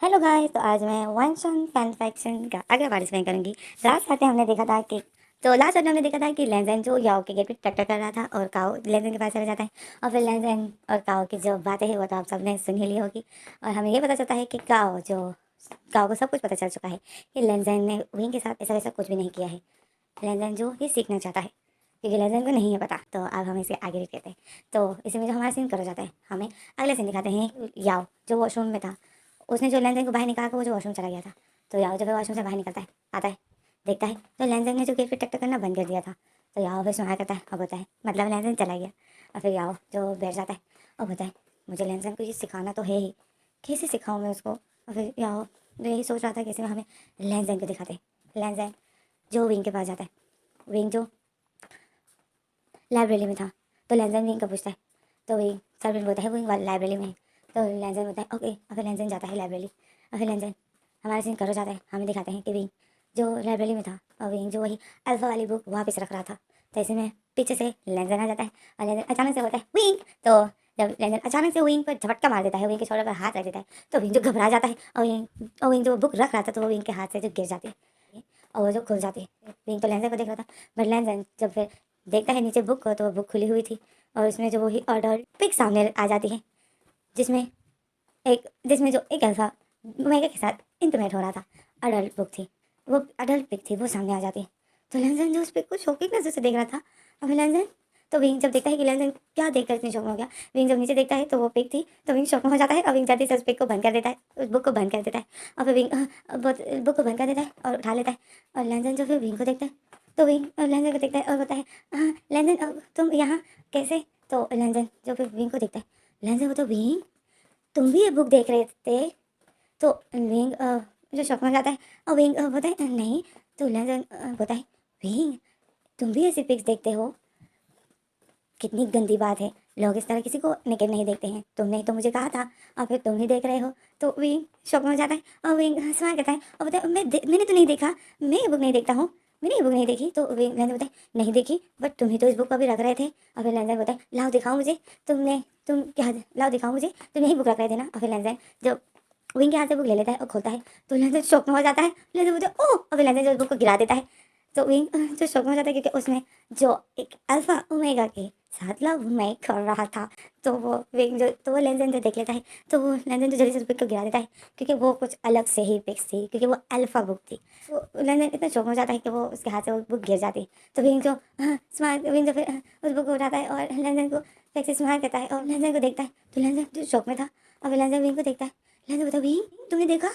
Hello guys, तो आज मैं वन फैन फैक्शन का अगला पार्ट एक्सप्लेन करूंगी। लास्ट पार्ट में हमने देखा था कि हमने देखा था कि लेंजन जो याओ के गेट पे टक्कर कर रहा था और काओ लेंजन के पास चला जाता है। और फिर लेंजन और काओ की जो बातें हैं वो तो आप सबने सुन ही ली होगी। और हमें ये पता चलता है कि काओ को सब कुछ पता चल चुका है कि लेंजन ने विंग के साथ ऐसा वैसा कुछ भी नहीं किया है। लेंजन जो ये सीखना चाहता है क्योंकि लेंजन को नहीं है पता। तो अब हम इसे आगे रीड करते हैं। तो इसी में जो हमारा सीन करा जाता है, हमें अगले सीन दिखाते हैं याओ जो वॉशरूम में था। उसने जो लेंजन को बाहर निकाला, वो जो वॉशरूम चला गया था। तो याओ जब वॉशरूम से बाहर निकलता है, आता है, देखता है तो लेंजन ने जो गेट पे टक करना बंद कर दिया था। तो याओ फिर सुना करता है और बोलता है मतलब लेंजन चला गया। और फिर याओ जो बैठ जाता है और बोलता है मुझे लेंजन को ये सिखाना तो है ही, कैसे सिखाऊँ मैं उसको। और फिर याओ जो यही सोच रहा था कैसे में हमें लेंजन को दिखाते हैं। लेंजन जो विंग के पास जाता है, विंग जो लाइब्रेरी में था। तो लेंजन विंग का पूछता है, तो विंग सर्वेंट बोलता है विंग लाइब्रेरी में है। तो लेंजन बोलता है ओके। और फिर लेंजन जाता है लाइब्रेरी। और फिर लेंजन हमारे सीन करो जाता है, हमें दिखाते हैं कि विंग जो लाइब्रेरी में था और विंग जो वही अल्फा वाली बुक वापस रख रहा था। तो ऐसे में पीछे से लेंजन आ जाता है और लेंजन अचानक से बोलता है विंग। तो जब लेंजन अचानक से विंग पर झपटका मार देता है, विंग के शोल्डर पर हाथ रख देता है, तो विंग जो घबरा जाता है और विंग जो बुक रख रहा था तो वो विंग के हाथ से जो गिर जाती है और वो जो खुल जाती है। विंग तो लेंजन को देख रहा था, बट लेंजन जब फिर देखता है नीचे बुक को तो वो बुक खुली हुई थी और उसमें जो वही ऑर्डर पिक सामने आ जाती है, जिसमें जिसमें जो एक अल्फा ओमेगा के साथ इंटीमेट हो रहा था। अडल्ट बुक थी, वो अडल्ट पिक थी, वो सामने आ जाती है। तो लेंजन जो उस पिक को शौकीन नजर से देख रहा था। अब लेंजन तो विंग जब देखता है कि लेंजन क्या देखकर इतनी शौक में हो गया, विंग जब नीचे देखता है तो वो पिक थी। तो विंग शौक में हो जाता है और विंग जाते से उस पिक को बंद कर देता है, उस बुक को बंद कर देता है। और फिर विंग बुक को बंद कर देता है और उठा लेता है। और लेंजन जो फिर विंग को देखता है, तो विंग लेंजन को देखता है और बोलता है हाँ लेंजन तुम यहाँ कैसे। तो लेंजन जो फिर विंग को देखता है, लेंजन बोलता है विंग तुम भी ये बुक देख रहे थे। तो विंग जो शौक में जाता है और विंग बोलता है नहीं। तो लेंजन बोलता है विंग तुम भी ऐसी पिक्स देखते हो, कितनी गंदी बात है। लोग इस तरह किसी को नेकेड नहीं देखते हैं, तुमने तो मुझे कहा था और फिर तुम ही देख रहे हो। तो विंग शौक में हो जाता है और विंग स्माइल करता है और बोलता है मैंने तो नहीं देखा, मैं ये बुक नहीं देखता हूँ, मैंने ये बुक नहीं देखी। तो विंग लेंजर बोलता है नहीं देखी, बट तुम ही तो इस बुक को अभी रख रहे थे। और फिर लेंजर बोलता है लाओ दिखाओ मुझे, तुम क्या लाओ दिखाओ मुझे, तुम यही बुक रख रहे थे ना। और फिर लेंजर जो विंग के हाथ से बुक ले लेता है और खोलता है तो लेंजर शौक में हो जाता है। लेंजर बोलता है ओह। और फिर लेंजर जो बुक को गिरा देता है। तो विंग जो शौक में हो जाता है क्योंकि उसमें जो एक अल्फा ओमेगा के साथ लव मैं कर रहा था। तो वो विंग जो तो वो लेंजन जो देख लेता है, तो वो लेंजन जो जल्दी से उस पिक को गिरा देता है क्योंकि वो कुछ अलग से ही पिक्स थी, क्योंकि वो अल्फा बुक थी। तो लेंजन इतना शौक में हो जाता है कि वो उसके हाथ से वो बुक गिर जाती है। तो विंग जो स्माइल विंग जो फिर उस बुक को उठाता है और लेंजन को फिर से स्माइल करता है और लेंजन को देखता है। तो लेंजन जो शौक में था और लेंजन विंग को देखता है। लेंजन बोलता है विंग तुमने देखा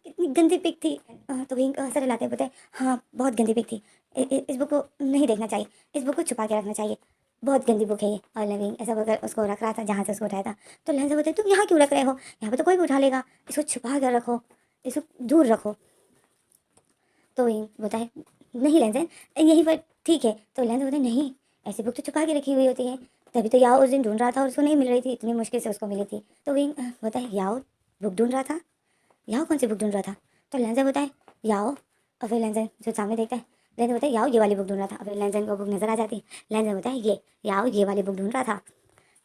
कितनी गंदी पिक थी। तो विंग सर हिलाते बोलते हैं हाँ बहुत गंदी पिक थी, इस बुक को नहीं देखना चाहिए, इस बुक को छुपा के रखना चाहिए, बहुत गंदी बुक है ये। और विंग ऐसा बोलकर उसको रख रहा था जहाँ से उसको उठाया था। तो लेंजर बोलते तुम यहाँ क्यों रख रहे हो, यहाँ पे तो कोई भी उठा लेगा, इसको छुपा कर रखो, इसको दूर रखो। तो विंग बोलता है नहीं लेंजर यहीं पर ठीक है। तो लेंजर बोलते नहीं, ऐसी बुक तो छुपा के रखी हुई होती है, तभी तो याओ उस दिन ढूंढ रहा था और उसको नहीं मिल रही थी, इतनी मुश्किल से उसको मिली थी। तो विंग बोलता है याओ बुक ढूंढ रहा था, याओ कौन सी बुक ढूंढ रहा था। तो लेंजर बोलता है याओ। और फिर लेंजर जो सामने देखता है, लेंजर बोलता है याओ ये वाली बुक ढूंढ रहा था। और फिर लेंजर को बुक नजर आ जाती है, लेंजर बोलता है ये याओ ये वाली बुक ढूंढ रहा था।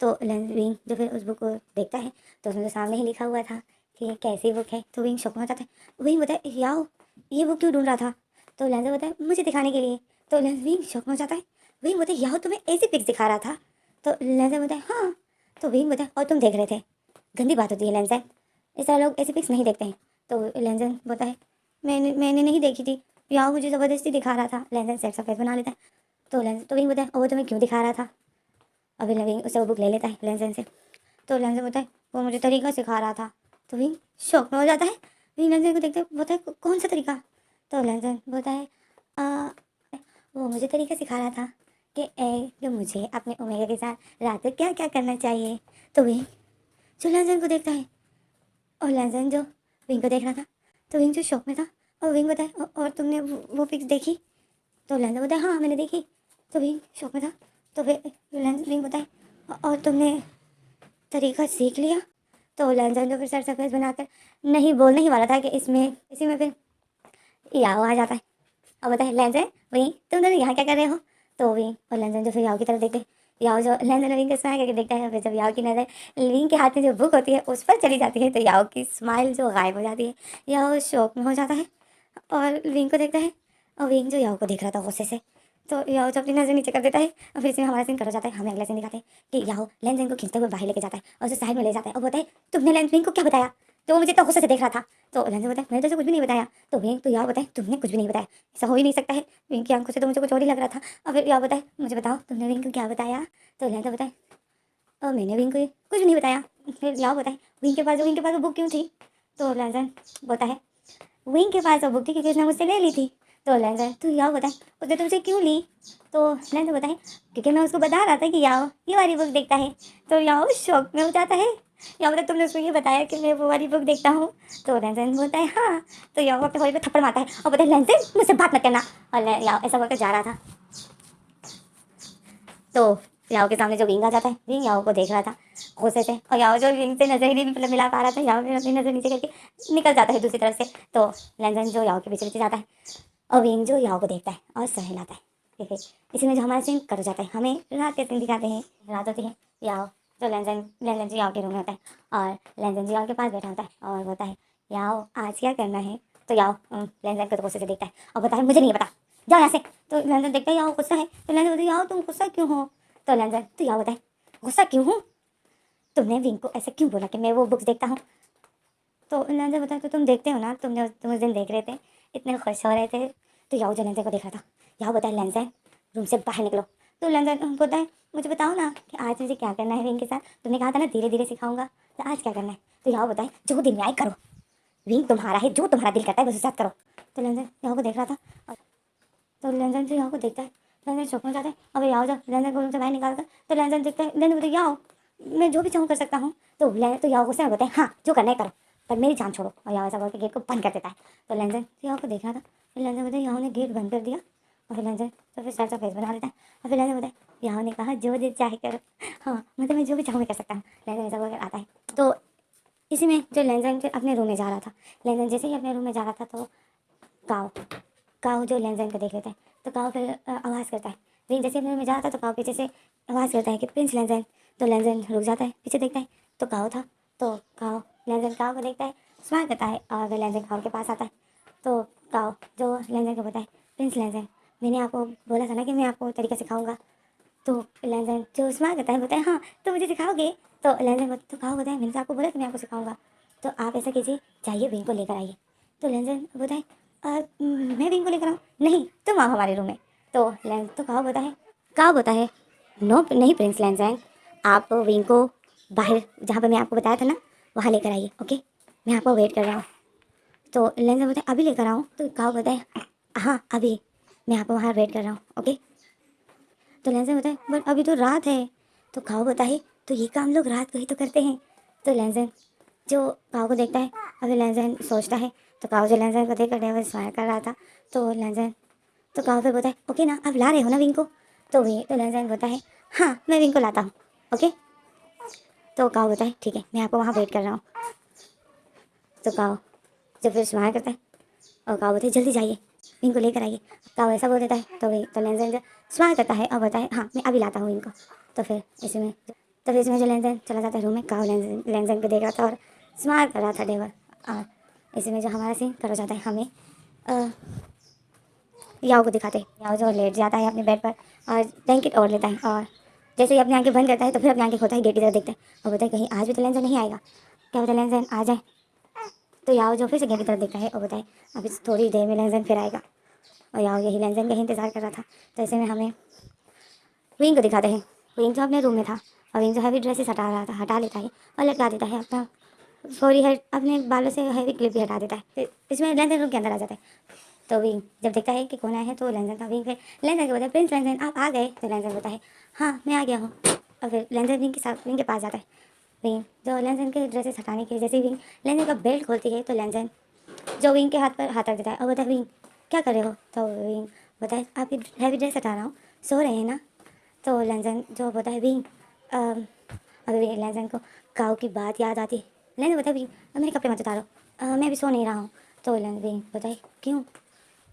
तो विंग जो फिर उस बुक को देखता है तो उसमें तो सामने ही लिखा हुआ था कि ये कैसी बुक है। तो विंग शौक में हो जाता है, विंग बोलता है याओ ये बुक क्यों ढूंढ रहा था। तो लेंजर बोलता है मुझे दिखाने के लिए। तो विंग शौक में हो जाता है, विंग बोलता है याओ तुम्हें ऐसी पिक्स दिखा रहा था। तो लेंजर बोलता है हाँ। तो विंग बोलता है और तुम देख रहे थे, गंदी बात होती है लेंजर, इस तरह लोग ऐसी पिक्स नहीं देखते हैं। तो लेंजर बोलता है मैंने नहीं देखी थी, याओ मुझे ज़बरदस्ती दिखा रहा था। लेंजर सेट सफेद बना लेता है। तो लेंजर तो विंग बोलता है वो तुम्हें क्यों दिखा रहा था। अभी विंग उससे वो बुक ले लेता है लेंजर से। तो लेंजर बोलता है वो मुझे तरीका सिखा रहा था। तो विंग शौक में हो जाता है, विंग लेंजर को देखते बोलता है कौन सा तरीका। तो लेंजर बोलता है "आ, वो मुझे तरीका सिखा रहा था कि मुझे अपने ओमेगा के साथ रात को क्या क्या करना चाहिए। तो विंग जो लेंजर को देखता है और लेंजर जो विंग को देख रहा था, तो विंग जो शौक में था और विंग बताए और तुमने वो पिक्स देखी। तो लेंजर बताए हाँ मैंने देखी। तो विंग शौक में था। तो फिर विंग बताए और तुमने तरीका सीख लिया। तो लेंजर जो फिर सर सफेद बनाकर नहीं बोलने ही वाला था कि इसमें इसी में फिर याओ आ जाता है और बताए लेंजर वही तुम दोनों यहाँ क्या कर रहे हो। तो वही और लेंजर जो फिर याओ की तरफ देखते याओ जो लेंजन विंग को स्माइल करके देखता है, फिर जब याओ की नज़र विंग के हाथ में जो बुक होती है उस पर चली जाती है तो याओ की स्माइल जो गायब हो जाती है। याओ शॉक में हो जाता है और विंग को देखता है और विंग जो याओ को देख रहा था गुस्से से, तो याओ जो अपनी नज़र नीचे कर देता है और फिर इसमें हमारा सीन कट हो जाता है। हमें अगला सीन दिखाते हैं कि याओ लेंजन को खींचते हुए बाहर लेके जाता है और उसे साइड में ले जाता है और बोलता है तुमने लेंज विंग को क्या बताया, तो वो मुझे तो गुस्से से देख रहा था। तो लेंजन बताया मैंने तो उसे कुछ भी नहीं बताया। तो विंग तो याओ बताए तुमने कुछ भी नहीं बताया, ऐसा हो ही नहीं सकता है, विंग की आंखों से तो मुझे कुछ और ही लग रहा था। और फिर याओ बताए मुझे बताओ तुमने विंग को क्या बताया। तो लेंजन बताए और मैंने विंग को कुछ नहीं बताया। फिर याओ बताए विंग के पास वो बुक क्यों थी। तो लेंजन बोलता है विंग के पास वो बुक थी क्योंकि उसने मुझसे ले ली थी। तो लेंजन तू याओ बताए उसने तुमसे क्यों ली। तो लेंजन बताए क्योंकि मैं उसको बता रहा था कि याओ ये वाली बुक देखता है। तो याओ शौक में हो जाता है, याओ बताए तुमने उसको ये बताया कि मैं वो वाली बुक देखता हूँ। तो लेंजन बोलता है हाँ। तो याओ अपने भाई पे थप्पड़ मारता है और बोलता है लेंजन मुझसे बात मत करना। और याओ ऐसा बोलकर जा रहा था तो याओ के सामने जो विंग आ जाता है, विंग याओ को देख रहा था गुस्से से और याओ जो विंग से नजर ही नहीं मतलब मिला पा रहा था, याओ ने अपनी नजर नीचे करके निकल जाता है दूसरी तरफ से। तो लेंजन जो याओ के पीछे पीछे जाता है और विंग जो याओ को देखता है और सहलाता है। ठीक है, इसी में जो हमारा सीन कट हो जाता है। हमें रात के सीन दिखाते हैं, रात होती है, याओ जो लेंजन लेंजन जी याओ के रूम में होता है और लेंजन जी याओ के पास बैठा होता है और बोलता है याओ आज क्या करना है। तो याओ लेंजन को तो गुस्से से देखता है और बोलता है मुझे नहीं पता, जाओ यहाँ से। तो लेंजन देखता है याओ गुस्सा है, तो लेंजन बोलता है याओ तुम गुस्सा क्यों हो। तो लेंजन तो याओ बताए गुस्सा क्यों हूँ, तुमने विंग को ऐसे क्यों बोला कि मैं वो बुक्स देखता हूँ। तो लेंजन बताए तो तुम देखते हो ना, तुम उस दिन देख रहे थे, इतने खुश हो रहे थे। तो याओ जो लेंजन को देख रहा था, याओ बताए लेंजन रूम से बाहर निकलो। तो लेंजन बोलता है मुझे बताओ ना कि आज मुझे क्या करना है विंग के साथ, तुमने कहा था ना धीरे धीरे सिखाऊंगा, तो आज क्या करना है। तो याओ बताए जो दिन में आए करो, विंग तुम्हारा है, जो तुम्हारा दिल करता है बस उसके साथ करो। तो लेंजन याओ को देख रहा था और तो लेंजन जो याओ को देखता है, लेंजन शौक में जाता है। अब याओ जब लेंजन को रूम से बाहर निकालता है तो लेंजन देखता है, लेंजन बोलता है याओ मैं जो भी चाहूँ कर सकता हूँ। तो याओ गुस्से में बोलता है हाँ जो करना है करो पर मेरी जान छोड़ो। और याओ ऐसा बोल के गेट को बंद कर देता है। तो लेंजन याओ को देख रहा था, फिर लेंजन बोलता है याओ ने गेट बंद कर दिया और फिर लेंजन तो फिर सर सा फेस बना लेता है और फिर लेंजन बोलता है याओ ने कहा जो दिल चाहे करो, हाँ मतलब मैं जो भी चाहूँ मैं कर सकता हूँ। लेंजन ऐसा बोलकर आता है। तो इसी में जो लेंजन अपने रूम में जा रहा था, लेंजन जैसे ही अपने रूम में जा रहा था तो काओ काऊ जो लेंजन को देख लेता है। तो काऊ फिर आवाज़ करता है, लेकिन जैसे अपने रूम में जा रहा था तो काऊ पीछे से आवाज़ करता है कि प्रिंस लेंजन। तो लेंजन रुक जाता है, पीछे देखता है तो काऊ था। तो काऊ लेंजन काऊ को देखता है, स्माइल करता है और फिर लेंजन काऊ के पास आता है। तो काऊ जो लेंजन को बताए प्रिंस लेंजन मैंने आपको बोला था ना कि मैं आपको तरीका सिखाऊंगा। तो लेंजन जो स्माइल करता है बताए हाँ तो मुझे सिखाओगे। तो लेंजन तो काऊ बताए मैंने तो आपको बोला कि मैं आपको सिखाऊंगा, तो आप ऐसा कीजिए जाइए विंग को लेकर आइए। तो लेंजन बताए मैं विंग को लेकर आऊँ, नहीं तुम आओ हमारे रूम में। तो लेंस तो कहा होता है नो नहीं प्रिंस लेंजन, आप विंग को बाहर जहाँ पर मैं आपको बताया था ना वहाँ लेकर आइए, ओके मैं आपको वेट कर रहा हूँ। तो लेंजन बताए अभी लेकर आऊँ। तो कहा बताए हाँ अभी मैं आपको वहाँ वेट कर रहा हूँ, ओके। तो लेंजन बताए बट अभी तो रात है। तो काऊ बताए तो ये काम लोग रात को ही तो करते हैं। तो लेंजन जो काऊ को देखता है, अभी लेंजन सोचता है। तो काऊ जो लेंजन को देख कर डेविल स्माइल कर रहा था। तो लेंजन तो काऊ फिर बोलता है ओके ना आप ला रहे हो ना विंग को। तो लेंजन बोलता है हाँ मैं विंग को लाता हूँ, ओके। तो काऊ बोलता है ठीक है मैं आपको वहाँ वेट कर रहा हूँ। तो काऊ जो फिर स्माइल करता है और काऊ बोलता है जल्दी जाइए विंग को लेकर आइए। काऊ ऐसा बोल देता है तो लेंजन जो स्माइल करता है और बोलता है हाँ मैं अभी लाता हूँ विंग को। तो फिर इसमें जो लेंजन चला जाता है रूम में, काऊ लेंजन को देख रहा था और स्माइल कर रहा था डेवर। और इसी में जो हमारा सीन कर हो जाता है, हमें याओ को दिखाते हैं। याओ जो लेट जाता है अपने बेड पर और ब्लैंकेट ओढ़ लेता है और जैसे ही अपनी आंखें बंद करता है तो फिर अपनी आंखें खोलता है, गेट की तरफ देखता है और बोलता है कहीं आज भी तो लेंजन नहीं आएगा, क्या बोलता है लेंजन आ जाए। तो याओ जो फिर से गेट की तरफ देखता है और बोलता है अभी थोड़ी देर में लेंजन फिर आएगा। और याओ यही लेंजन का ही इंतज़ार कर रहा था। तो ऐसे में हमें विंग को दिखाते हैं। विंग जो अपने रूम में था और विंग जो हैवी ड्रेसेस हटा रहा था, हटा लेता है और लटका देता है अपना सॉरी हेड, अपने बालों से हैवी क्लिप भी हटा देता है। फिर इसमें लेंजन रूम के अंदर आ जाता है। तो विंग जब देखता है कि कौन आया है तो लेंजन का विंग फिर लेंजन को बोलता है प्रिंस लेंजन आप आ गए। तो लेंजन बोलता है हाँ मैं आ गया हूँ। और फिर लेंजन विंग के पास जाता है। विंग जो लेंजन के ड्रेसेस हटाने के जैसे विंग लेंजन का बेल्ट खोलती है तो लेंजन जो विंग के हाथ पर हाथ रख देता है और बोलता है विंग क्या कर रहे हो। तो विंग बोलता है आपकी हैवी ड्रेस हटा रहा हूँ, सो रहे हैं ना। तो लेंजन जो बोलता है विंग अभी लेंजन को काऊ की बात याद आती है। लेंजन बोलता है विंग अब मेरे कपड़े मत उतारो, मैं भी सो नहीं रहा हूँ। तो विंग बोलता है क्यों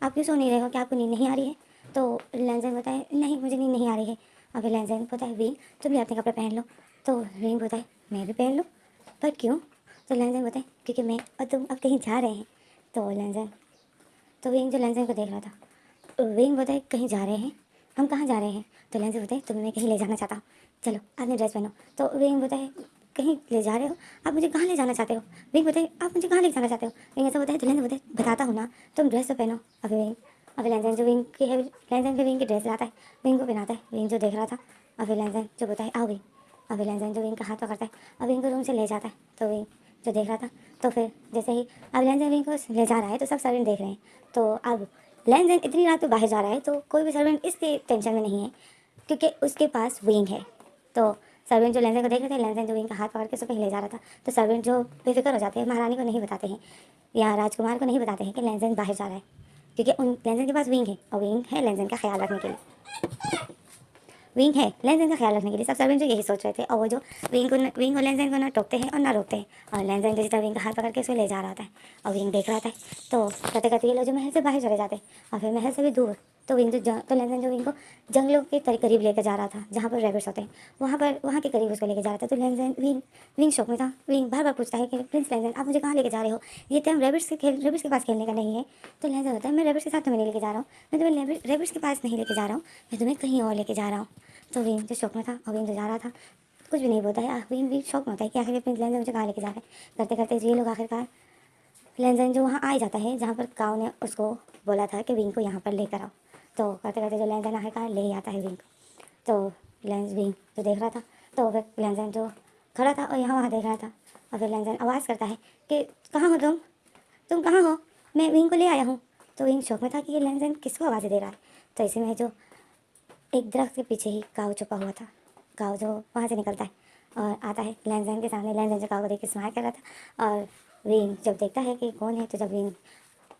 आप क्यों सो नहीं रहे हो, क्या आपको नींद नहीं आ रही है। तो लेंजन बताए नहीं मुझे नींद नहीं आ रही है। और फिर लैंजन बोलता है विंग तुम भी अपने कपड़े पहन लो। तो विंग बोलता है मैं भी पहन लूँ, पर क्यों? तो लैंजन बोलता है क्योंकि मैं और तुम अब कहीं जा रहे हैं। तो लैंजन तो विंग जो लैंजन को देख रहा था, विंग बोलता है कहीं जा रहे हैं, हम कहाँ जा रहे हैं? तो लैंजन बोलता है तुम्हें मैं कहीं ले जाना चाहता हूँ, चलो अपनी ड्रेस पहनो। तो विंग बोलता है कहीं ले जा रहे हो? आप मुझे कहाँ ले जाना चाहते हो? विंग बोलते हैं आप मुझे कहाँ ले जाना चाहते हो? विंग ऐसा बोलता है तो लैंजन बोलता है बताता हूँ ना, तुम ड्रेस तो पहनो। अभी विंग अभी लैंजन जो विंग की है, लैंजन फिर विंग की ड्रेस लाता है, विंग को पहनाता है। विंग जो देख रहा था, अभी लैंजन जो बोलता है आओ विंग। अभी लैंजन जो विंग का हाथ पकड़ता है और विंग को रूम से ले जाता है। तो विंग जो देख रहा था, तो फिर जैसे ही अब लैंजन विंग को ले जा रहा है तो सब सर्वेंट देख रहे हैं। तो अब लैंजन इतनी रात को बाहर जा रहा है तो कोई भी सर्वेंट इसके टेंशन में नहीं है, क्योंकि उसके पास विंग है। तो सर्वेंट जो लैंजन को देख रहे थे, लैंजन जो विंग का हाथ पकड़ के उसको कहीं ले जा रहा था, तो सर्वेंट जो बेफिक्र हो जाते हैं, महारानी को नहीं बताते हैं या राजकुमार को नहीं बताते हैं कि लैंजन बाहर जा रहा है, क्योंकि उन लैंजन के पास विंग है और विंग है लैंजन का ख्याल रखने के लिए। विंग है लैंजन का ख्याल रखने के लिए, सब सर्वेंट जो यही सोच रहे थे। और वो जो विंग और लैंजन को ना टोकते हैं और ना रोकते हैं। और लैंजन जो जितना विंग का हाथ पकड़ के उसको ले जा रहा था और विंग देख रहा था। तो करते करते ये लोग जो महल से बाहर चले जाते और फिर महल से भी दूर। तो तो लैंजन जो विंग को जंगलों के करीब लेकर जा रहा था जहाँ पर रैबिट्स होते हैं, वहाँ के करीब उसको लेकर जा रहा था। तो लैंजन विंग शौक में था। विंग बार बार पूछता है कि प्रिंस लैंजन आप मुझे कहाँ लेके जा रहे हो? ये टाइम रैबिट्स के पास खेलने का नहीं है। तो लैंजन होता है मैं रैबिट्स के साथ तुम्हें नहीं लेके जा रहा हूँ, मैं तुम्हें रैबिट्स के पास नहीं लेके जा रहा हूँ, मैं तुम्हें कहीं और लेके जा रहा हूँ। तो विंग जो शौक में था और विंग जो जा रहा था कुछ भी नहीं बोलता है। विंग भी शौक में होता है कि आखिर प्रिंस लैंजन मुझे कहाँ लेके जा रहे हैं। करते करते ये लोग आखिरकार लैंजन जो वहाँ आ ही जाता है जहाँ पर काव ने उसको बोला था कि विंग को यहाँ पर लेकर आओ। तो करते करते जो लैंजन आखिरकार ले ही आता है विंग को। तो विंग जो देख रहा था, तो फिर लैंजन जो खड़ा था और यहाँ वहाँ देख रहा था और फिर लैंजन आवाज़ करता है कि कहाँ हो तुम कहाँ हो? मैं विंग को ले आया हूँ। तो विंग शौक में था कि ये लैंजन किसको आवाज़ें दे रहा है। तो इसी में जो एक दरख्त के पीछे ही काव छुपा हुआ था, काव जो वहाँ से निकलता है और आता है लैंजन के सामने। लैंजन जो काव को देख के स्माइल कर रहा था और विंग जब देखता है कि कौन है, तो जब विंग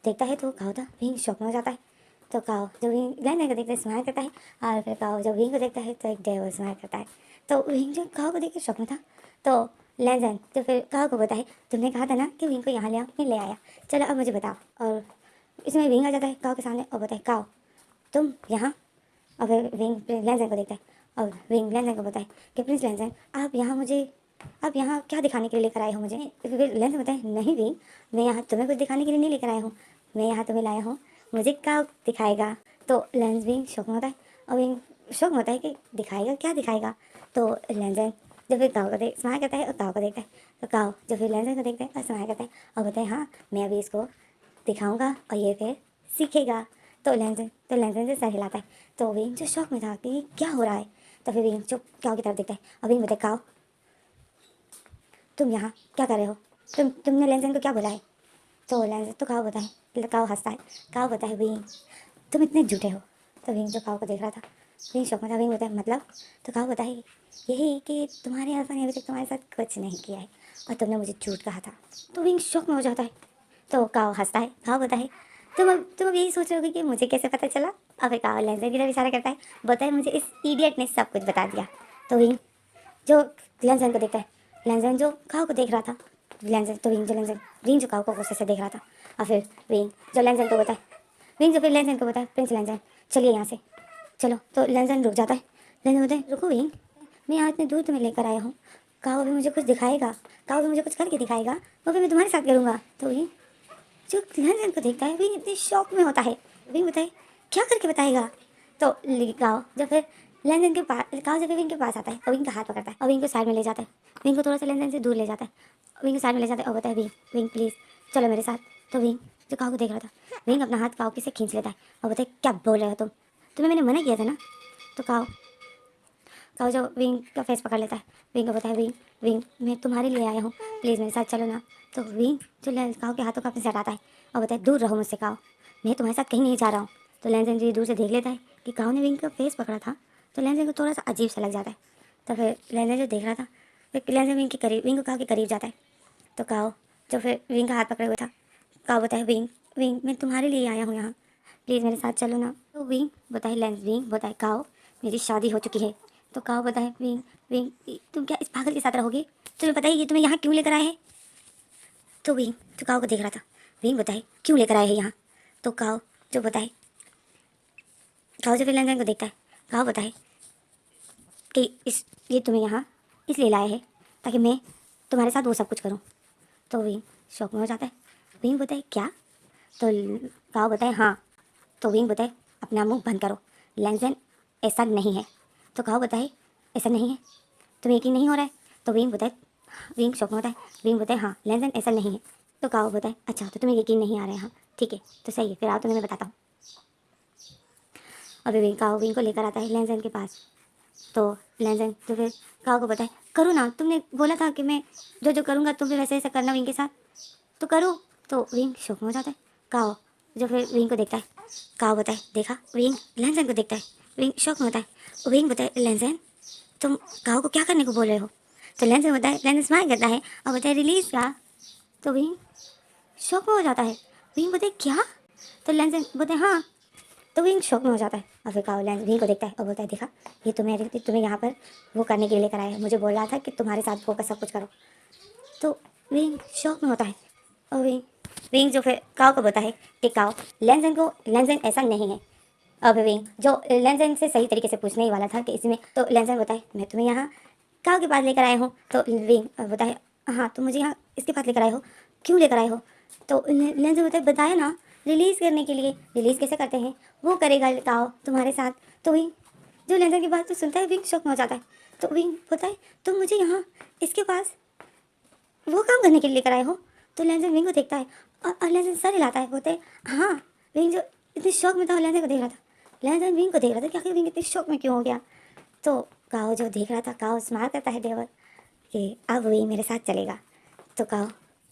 देखता है तो काव था। विंग शौक में हो जाता है। तो काव जब विंग लैंजन को देखते स्माइल करता है और फिर काव जब विंग को देखता है तो एक डेविल स्माइल करता है। तो विंग जो काव को देख के शौक में था, तो लैंजन तो फिर काव को बताए तुमने कहा था ना कि विंग को यहाँ ले आओ, मैं ले आया, चलो अब मुझे बताओ। और इसमें विंग आ जाता है काव के सामने और बताए काव तुम यहाँ। और फिर विंग लैंजन को देखता है और विंग लैंजन को बताए कि प्रिंस लैंजन आप यहाँ क्या दिखाने के लिए लेकर आए हो मुझे? फिर लैंजन बताए नहीं विंग, मैं यहाँ तुम्हें कुछ दिखाने के लिए नहीं लेकर आया हूँ, मैं यहाँ तुम्हें लाया हूँ, मुझे क्या दिखाएगा? तो विंग शौक में होता है और विंग शौक में होता है कि दिखाएगा क्या दिखाएगा। तो लैंजन जब फिर काव को देख स्माइल करता है और काव को देखता है, तो काव जब फिर लैंजन को देखता है और स्माइल करता है और बताए हाँ मैं अभी इसको दिखाऊंगा और ये फिर सीखेगा। तो लैंजन से सर हिलाता है। तो विंग जो शौक में था कि क्या हो रहा है, तो फिर विंग जो काव की तरफ देखता है और विंग बताए काव तुम यहाँ क्या कर रहे हो? तुमने लैंजन को क्या बोला है? तो लैंजन तो काव बताए, काव हंसता है, काव बताए विंग तुम इतने झूठे हो। तो विंग जो काव को देख रहा था, विंग शौक में था। विंग बताए मतलब? तो काव बताए यही कि तुम्हारे हस्बैंड ने अभी तक तुम्हारे साथ कुछ नहीं किया है और तुमने मुझे झूठ कहा था। तो विंग शौक में हो जाता है। तो काव हंसता है, काव बताए तुम अब यही सोच रहे होगे कि मुझे कैसे पता चला। और फिर काव लैंजन की तरफ इशारा करता है, बताए मुझे इस इडियट ने सब कुछ बता दिया। तो विंग जो लैंजन को देखता है, लैंजन जो काव को देख रहा था, लैंजन तो विंग जो काव को गुस्से से देख रहा था। और फिर विंग जो लैंजन को बताए, विंग जो फिर लैंजन को बताए प्रिंस लैंजन चलिए यहाँ से चलो। तो लैंजन रुक जाता है। लैंजन बताए रुको विंग, मैं यहाँ इतने दूर तुम्हें लेकर आया हूँ, काव भी मुझे कुछ दिखाएगा, काव भी मुझे कुछ करके दिखाएगा, वो भी मैं तुम्हारे साथ करूँगा। तो विंग जो लैंजन को देखता है विंग इतने शौक में होता है। विंग बताए क्या करके बताएगा? तो गाँव जब फिर लैंजन के पास गाँव जब फिर विंग के पास आता है और विंग का हाथ पकड़ता है और विंग को साइड में ले जाता है, विंग को थोड़ा सा लैंजन से दूर ले जाता है, विंग को साइड में ले जाता है और बताए विंग विंग प्लीज़ चलो मेरे साथ। तो विंग जो काव को देख रहा था, विंग अपना हाथ काव की से खींच लेता है और बताए क्या बोल रहे हो तुम्हें मैंने मना किया था ना। तो काव काव जो विंग का फेस पकड़ लेता है, विंग को बताए विंग विंग मैं तुम्हारे लिए आया हूँ, प्लीज़ मेरे साथ चलो ना। तो विंग जो काव के हाथों को अपने से हटाता है और बताए दूर रहो मुझसे काव, मैं तुम्हारे साथ कहीं नहीं जा रहा हूँ। तो लैंजन जी दूर से देख लेता है कि काव ने विंग का फेस पकड़ा था, तो लैंजन को थोड़ा सा अजीब सा लग जाता है। तो फिर लैंजन जो देख रहा था, फिर लैंजन विंग को काव के करीब जाता है। तो काव जो फिर विंग का हाथ पकड़े हुए था, काव बताए विंग विंग मैं तुम्हारे लिए आया हूँ यहाँ, प्लीज़ मेरे साथ चलो ना। तो विंग बताए काव मेरी शादी हो चुकी है। तो काव बताए विंग विंग तुम क्या इस पागल के साथ रहोगे? तुम्हें पता ही ये तुम्हें यहाँ क्यों लेकर आए हैं? तो विंग जो काव को देख रहा था, विंग बताए क्यों लेकर आए हैं यहाँ? तो काव जो फिर लैंजन को देखता है, काव बताए कि ये तुम्हें यहाँ इसलिए लाया है ताकि मैं तुम्हारे साथ वो सब कुछ करूँ। तो विंग शौक में हो जाता है। विंग बोलता है क्या? तो काओ बोलता है हाँ। तो विंग बोलता है अपना मुंह बंद करो, लैंजन ऐसा नहीं है। तो काओ बोलता है ऐसा नहीं है, तुम्हें यकीन नहीं हो रहा है? तो विंग बोलता है, विंग शौक में होता है। विंग बोलता है हाँ लैंजन ऐसा नहीं है। तो काओ बोलता है अच्छा तो तुम्हें यकीन नहीं आ रहा है, हाँ ठीक है तो सही है, फिर आओ तुम्हें मैं बताता हूँ। अभी विंग काओ विंग को लेकर आता है लैंजन के पास। तो लैंजन तो फिर काओ को बताए करो ना, तुमने बोला था कि मैं जो जो करूँगा तुम भी वैसे ऐसा करना विंग के साथ, तो करो। तो विंग शौक में हो जाता है। काओ जो फिर विंग को देखता है, काओ बताए देखा, विंग लैंजन को देखता है, विंग शौक में होता है। विंग बताए लैंजन तुम काओ को क्या करने को बोल रहे हो? तो लैंजन बताए, लैंजन स्माइल करता है और बताए रिलीज का। तो विंग शौक में हो जाता है। विंग बताए क्या? तो लैंजन बोलते हाँ। तो विंग शौक में हो जाता है और फिर काओ विंग को देखता है और बोलता है देखा, ये तुम्हें यहाँ पर वो करने के लिए लेकर आया है, मुझे बोल रहा था कि तुम्हारे साथ फोकस सब कुछ करो। तो विंग शौक में होता है और विंग जो फिर काओ को बोलता है कि काओ लैंजन ऐसा नहीं है। अब विंग जो लैंजन से सही तरीके से पूछने ही वाला था कि इसमें, तो लैंजन बोलता है मैं तुम्हें यहाँ काओ के पास लेकर आया हूँ। तो विंग बोलता है हाँ तुम मुझे यहाँ इसके पास लेकर आए हो, क्यों लेकर आए हो? तो लैंजन बोलता है बताया ना, रिलीज़ करने के लिए। रिलीज़ कैसे करते हैं वो करेगा काओ तुम्हारे साथ। तो विंग जो लैंजन की बात तो सुनता है, विंग शौक में हो जाता है। तो विंग बोलता है तुम मुझे यहाँ इसके पास वो काम करने के लिए लेकर आए हो? तो लैंजन विंग को देखता है और लैंजन सर हिलाता है, बोलते हाँ। विंग जो इतने शौक में था लैंजन को देख रहा था, लैंजन विंग को देख रहा था कि आखिर विंग इतने शौक में क्यों हो गया। तो काओ जो देख रहा था, काओ स्माइल करता है देवर कि अब विंग मेरे साथ चलेगा। तो काओ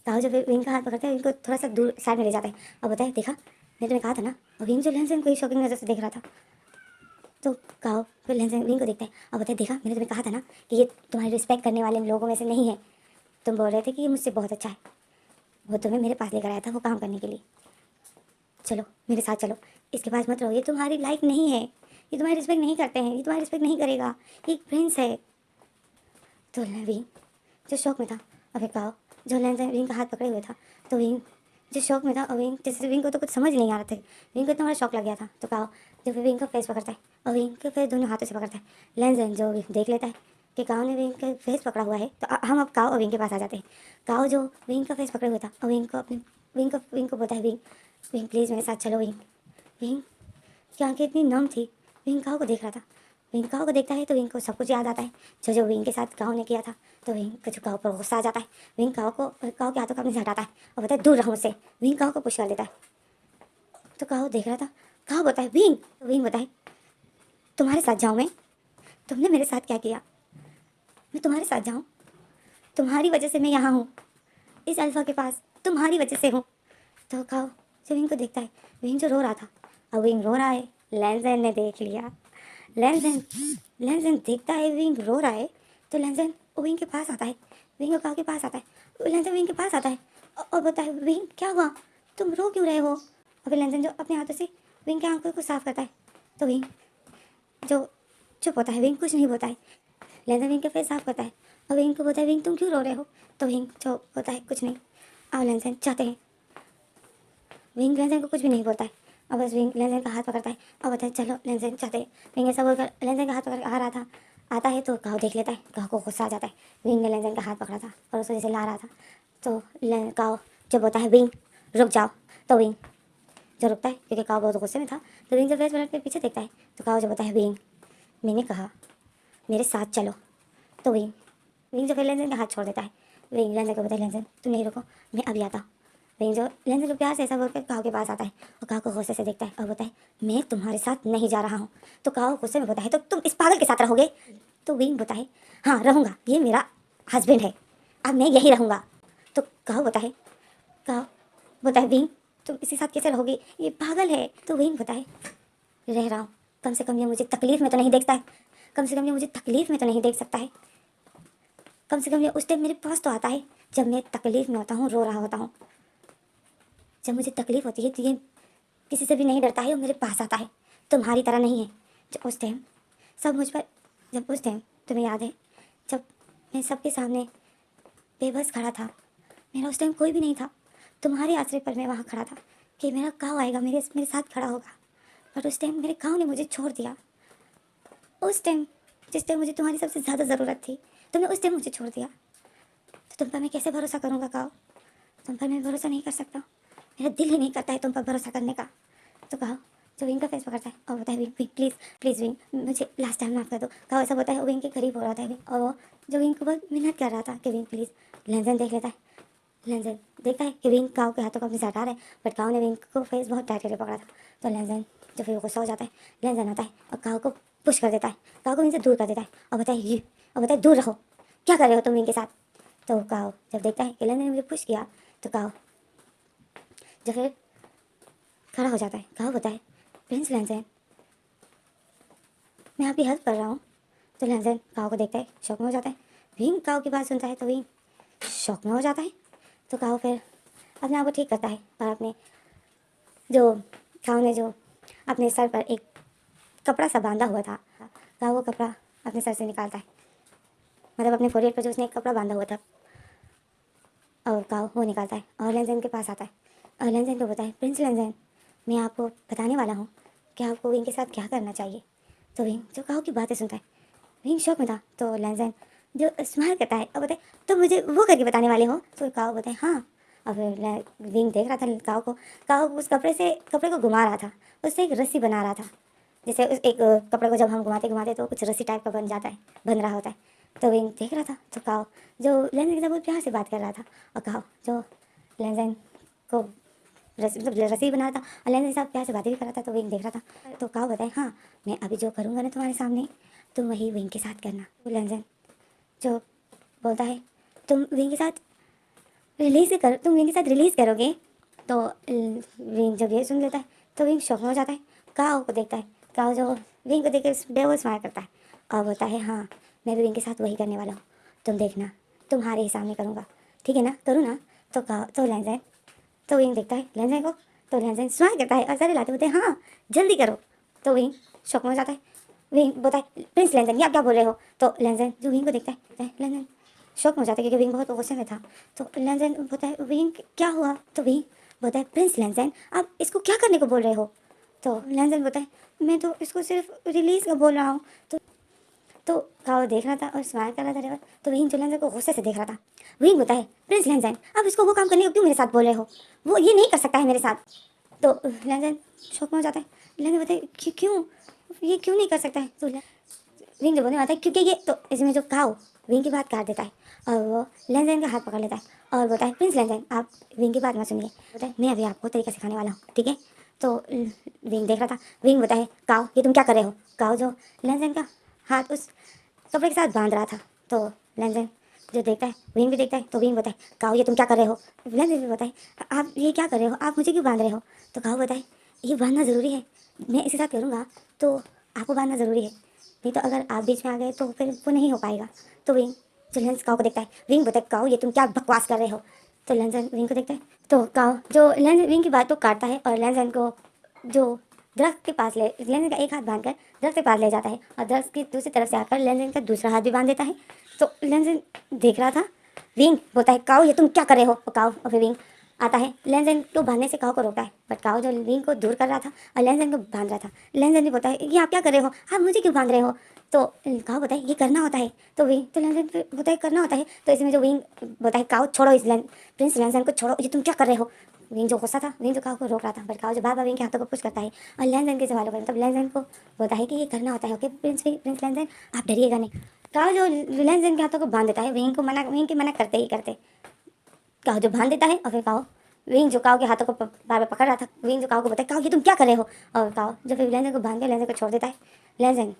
काओ जो विंग का हाथ पकड़ता है, विंग को थोड़ा सा दूर साइड में ले जाता है और बताए देखा मैं तुम्हें कहा था ना। और विंग जो लैंजन को ही शौकिंग नज़र से देख रहा था। तो काओ फिर लैंजन विंग को देखता है और बताए देखा मैंने तुम्हें कहा था ना कि ये तुम्हारी रिस्पेक्ट करने वाले लोगों में से नहीं है, तुम बोल रहे थे कि ये मुझसे बहुत अच्छा है, वो तुम्हें मेरे पास लेकर आया था वो काम करने के लिए। चलो मेरे साथ चलो, इसके पास मत रहो, ये तुम्हारी लाइफ नहीं है, ये तुम्हारी रिस्पेक्ट नहीं करते हैं, ये तुम्हारी रिस्पेक्ट नहीं करेगा, ये एक प्रिंस है। तो विंग जो शौक में था और फिर काओ जो लैंजन विंग का हाथ पकड़े हुए था, तो विंग जो शौक में था और विंग जैसे विंग को तो कुछ समझ नहीं आ रहा था, विंग को इतना बड़ा शौक लग गया था। तो काओ जो फिर विंग का फेस पकड़ता है और विंग के फेस दोनों हाथों से पकड़ता है। लैंजन जो देख लेता है कि काओ ने विंग का फेस पकड़ा हुआ है, तो हम अब काओ और विंग के पास आ जाते हैं। काओ जो विंग का फेस पकड़े हुआ था और विंग को बोलता है विंग प्लीज़ मेरे साथ चलो। विंग की आंखें इतनी नम थी, विंग काओ को देख रहा था। विंग काओ को देखता है तो विंग को सब कुछ याद आता है जो जो विंग के साथ काओ ने किया था। तो विंग को जो काओ पर गुस्सा आ जाता है, विंग काओ के हाथों को अपने से हटाता है और बताए दूर रहो मुझसे। विंग काओ को पुश कर देता है। तो काओ देख रहा था, काओ बताए विंग बताए तुम्हारे साथ जाऊँ मैं? तुमने मेरे साथ क्या किया? मैं तुम्हारे साथ जाऊँ? तुम्हारी वजह से मैं यहाँ हूँ, इस अल्फ़ा के पास तुम्हारी वजह से हूँ। तो काओ जो विंग को देखता है, विंग जो रो रहा था अब विंग रो रहा है, लैंजन ने देख लिया। लैंजन लैंजन देखता है विंग रो रहा है, तो लैंजन विंग के पास आता है, विंग काओ के पास आता है। लैंजन विंग के पास आता है और बोलता है विंग क्या हुआ, तुम रो क्यों रहे हो? और फिर लैंजन जो अपने हाथों से विंग के आंखों को साफ करता है। तो विंग जो चुप होता है, विंग कुछ नहीं बोलता है। लैंजन विंग के फेस साफ करता है और विंग को बोलता है विंग तुम क्यों रो रहे हो? तो विंग जो बोलता है कुछ नहीं। और लैंजन चाहते हैं, विंग लैंजन को कुछ भी नहीं बोलता है और बस विंग लैंजन का हाथ पकड़ता है और बोलता है चलो लैंजन चाहते हैं। विंग ऐसा बोलकर लैंजन का हाथ पकड़ आ रहा था, आता है तो काओ देख लेता है, काओ को गुस्सा आ जाता है। विंग ने लैंजन का हाथ पकड़ा था और उसको जैसे ला रहा था, तो काओ जब बोलता है विंग रुक जाओ, तो विंग जो रुकता है क्योंकि काओ बहुत गुस्से में था। तो विंग जब फेस पलट के पीछे देखता है तो काओ जो बोलता है विंग मैंने कहा मेरे साथ चलो। तो विंग जो फिर लैंजन का हाथ छोड़ देता है। विंग लैंजन को बोलता है लैंजन तुम नहीं रुको, मैं अभी आता हूँ। विंग जो लैंजन को प्यार से ऐसा बोलकर काओ के पास आता है और काओ को गुस्से से देखता है और बोलता है मैं तुम्हारे साथ नहीं जा रहा हूँ। तो काओ गुस्से में बोलता है तो तुम इस पागल के साथ रहोगे? तो विंग बोलता है हाँ रहूँगा, ये मेरा हस्बैंड है, अब मैं यही रहूँगा। तो काओ बोलता है विंग तुम इसके साथ कैसे रहोगे, ये पागल है। तो विंग बोलता है रह रहा हूँ, कम से कम ये मुझे तकलीफ़ में तो नहीं देखता है, कम से कम ये मुझे तकलीफ़ में तो नहीं देख सकता है, कम से कम ये उस टाइम मेरे पास तो आता है जब मैं तकलीफ़ में होता हूँ, रो रहा होता हूँ। जब मुझे तकलीफ़ होती है तो ये किसी से भी नहीं डरता है और मेरे पास आता है, तुम्हारी तरह नहीं है। जब उस टाइम सब मुझ पर, जब उस टाइम तुम्हें याद है जब मैं सबके सामने बेबस खड़ा था, मेरा उस टाइम कोई भी नहीं था, तुम्हारे आश्रय पर मैं वहाँ खड़ा था कि मेरा काऊ आएगा, मेरे साथ खड़ा होगा, बट उस टाइम मेरे काऊ ने मुझे छोड़ दिया। उस टाइम जिस टाइम मुझे तुम्हारी सबसे ज़्यादा ज़रूरत थी, तुमने उस टाइम मुझे छोड़ दिया। तो तुम पर मैं कैसे भरोसा करूँगा काओ? तुम पर मैं भरोसा नहीं कर सकता, मेरा दिल ही नहीं करता है तुम पर भरोसा करने का। तो काओ जो विंग का फेस पकड़ता है और बोलता है, wing wing please please wing, मुझे लास्ट टाइम माफ़ कर दो। काओ ऐसा बोलता है, विंग के करीब हो रहा था विंग, और वो जो विंग को बहुत मिन्नत कर रहा था कि विंग प्लीज़। लेंजन देख लेता है, लेंजन देखता है कि विंग काओ के हाथों को अपने से हटा रहा है, बट काओ ने विंग को फेस बहुत टाइट करके पकड़ा था। तो लेंजन जो फिर गुस्सा हो जाता है, लेंजन आता है और काओ को पुश कर देता है, काओ को विंग से दूर कर देता है और बताए, और बताए दूर रहो, क्या कर रहे हो तुम विंग के साथ। तो काओ जब देखता है कि लेंजन ने मुझे पुश किया, तो काओ जो फिर खड़ा हो जाता है। काओ बताए, प्रिंस लेंजन मैं आपकी हेल्प कर रहा हूँ। तो लेंजन काओ को देखता है, शौक में हो जाता है। विंग काओ की बात सुनता है तो विंग शौक में हो जाता है। तो काओ फिर अपने आप को ठीक करता है और अपने जो काओ ने जो अपने सर पर एक कपड़ा सा बांधा हुआ था, काओ वो कपड़ा अपने सर से निकालता है, मतलब अपने फोrehead पर जो उसने एक कपड़ा बांधा हुआ था, और काओ वो निकालता है और लेंजन के पास आता है और लेंजन को बताए, प्रिंस लेंजन मैं आपको बताने वाला हूँ कि आपको विंग के साथ क्या करना चाहिए। तो विंग जो काओ की बातें सुनता है, विंग शौक में था। तो लेंजन जो स्माइल करता है और बताए, तो मुझे वो करके बताने वाले हो। तो काओ बताए हाँ। और फिर विंग देख रहा था काओ को, काओ उस कपड़े को घुमा रहा था, उससे एक रस्सी बना रहा था। जैसे उस एक कपड़े को जब हम घुमाते घुमाते तो कुछ रस्सी टाइप का बन जाता है, बन रहा होता है। तो विंग देख रहा था। तो काओ जो लेंजन के साथ बहुत प्यार से बात कर रहा था, और काओ जो लेंजन को रस्सी बना रहा था और लेंजन के साथ प्यार से बातें भी कर रहा था। तो विंग देख रहा था। तो काओ बताए हाँ, मैं अभी जो करूँगा ना तुम्हारे सामने, तुम वही विंग के साथ करना। तो लेंजन जो बोलता है, तुम विंग के साथ तुम विंग के साथ रिलीज़ करोगे। तो विंग जब ये सुन लेता है तो विंग शौक में हो जाता है, काओ को देखता है। काओ जो विंग को देख के बेहोश स्माइल करता है और बोलता है हाँ, मैं भी विंग के साथ वही करने वाला हूँ, तुम देखना, तुम्हारे ही सामने करूँगा, ठीक है ना, करूँ ना। तो काओ तो लेंजन तो विंग देखता है लेंजन को, तो लेंजन स्माइल करता है और सारे लाते बोलते हैं हाँ जल्दी करो। तो विंग शौक में हो जाता है। विंग बोलता है, प्रिंस लेंजन ये आप क्या बोल रहे हो। तो लेंजन जो विंग को देखता है, लेंजन शौक में हो जाता है क्योंकि विंग बहुत गुस्से में था। तो लेंजन बोलता है, विंग क्या हुआ। तो विंग बोलता है, प्रिंस लेंजन आप इसको क्या करने को बोल रहे हो। तो लेंजन बोलता है, मैं तो इसको सिर्फ रिलीज़ का बोल रहा हूँ। तो काओ देख रहा था और स्माइल कर रहा था रिवर। तो विंग जो लेंजन को गुस्से से देख रहा था, विंग बोलता है, प्रिंस लेंजन आप इसको वो काम करने को क्यों मेरे साथ बोल रहे हो, वो ये नहीं कर सकता है मेरे साथ। तो लेंजन शौक में हो जाता है। लेंजन बोलता है क्यों ये क्यों नहीं कर सकता है। तो विंग जो बोलने आता है क्योंकि ये, तो इसमें जो काओ विंग की बात काट देता है और वो लेंजन का हाथ पकड़ लेता है और बोलता है, प्रिंस लेंजन आप विंग की बात मत सुनिए। बोलता है, मैं अभी आपको तरीका सिखाने वाला हूँ, ठीक है। तो विंग देख रहा था। विंग बोलता है, काओ ये तुम क्या कर रहे हो। काओ जो लेंजन का हाथ उस कपड़े के साथ बांध रहा था। तो लेंजन जो देखता है, विंग भी देखता है। तो विंग बोलता है, काओ ये तुम क्या कर रहे हो। लेंजन भी बोलता है, आप ये क्या कर रहे हो, आप मुझे क्यों बांध रहे हो। तो काओ बोलता है, ये बांधना ज़रूरी है, मैं इसके साथ करूँगा तो आपको बांधना ज़रूरी है, नहीं तो अगर आप बीच में आ गए तो फिर वो नहीं हो पाएगा। तो विंग जो लेंस काओ को देखता है, विंग बोलता है, काओ ये तुम क्या बकवास कर रहे हो। तो लेंजन विंग को देखता है। तो काओ जो लेंजन विंग की बात को काटता है और लेंजन को जो दरख्त के पास लेंजन का एक हाथ बांधकर दरख्त के पास ले जाता है और दरख्त की दूसरी तरफ से आकर लेंजन का दूसरा हाथ भी बांध देता है। तो लेंजन देख रहा था। विंग बोलता है, काओ ये तुम क्या कर रहे हो। और काओ और फिर विंग आता है, लेंजन को बांधने से काओ को रोकता है, बट काओ जो विंग को दूर कर रहा था और लेंजन को बांध रहा था। लेंजन भी बोलता है, ये आप क्या कर रहे हो, आप मुझे क्यों बांध रहे हो। तो काओ बोलता है, ये करना होता है। तो विंग तो लेंजन फिर बोलता है करना होता है। तो इसमें जो विंग बोलता है, काओ छोड़ो इस प्रिंस लेंजन को छोड़ो, ये तुम क्या कर रहे हो। विंग जो गुस्सा था, विंग जो काओ को रोक रहा था, बट काओ जो बार बार विंग के हाथों को पुश करता है और लेंजन के सवालों पर, तब लेंजन को बोलता है कि ये करना होता है, ओके प्रिंस लेंजन आप डरिएगा नहीं। काओ जो लेंजन के हाथों को बांध देता है, विंग के मना करते ही करते काओ जो बांध देता है। और फिर काओ विंग जो काओ के हाथों को बार बार पकड़ रहा था, विंग जो काओ को बताए, काओ ये तुम क्या कर रहे हो। और काओ जो फिर लेंजन को बांध के लेंजन को छोड़ देता है। लेंजन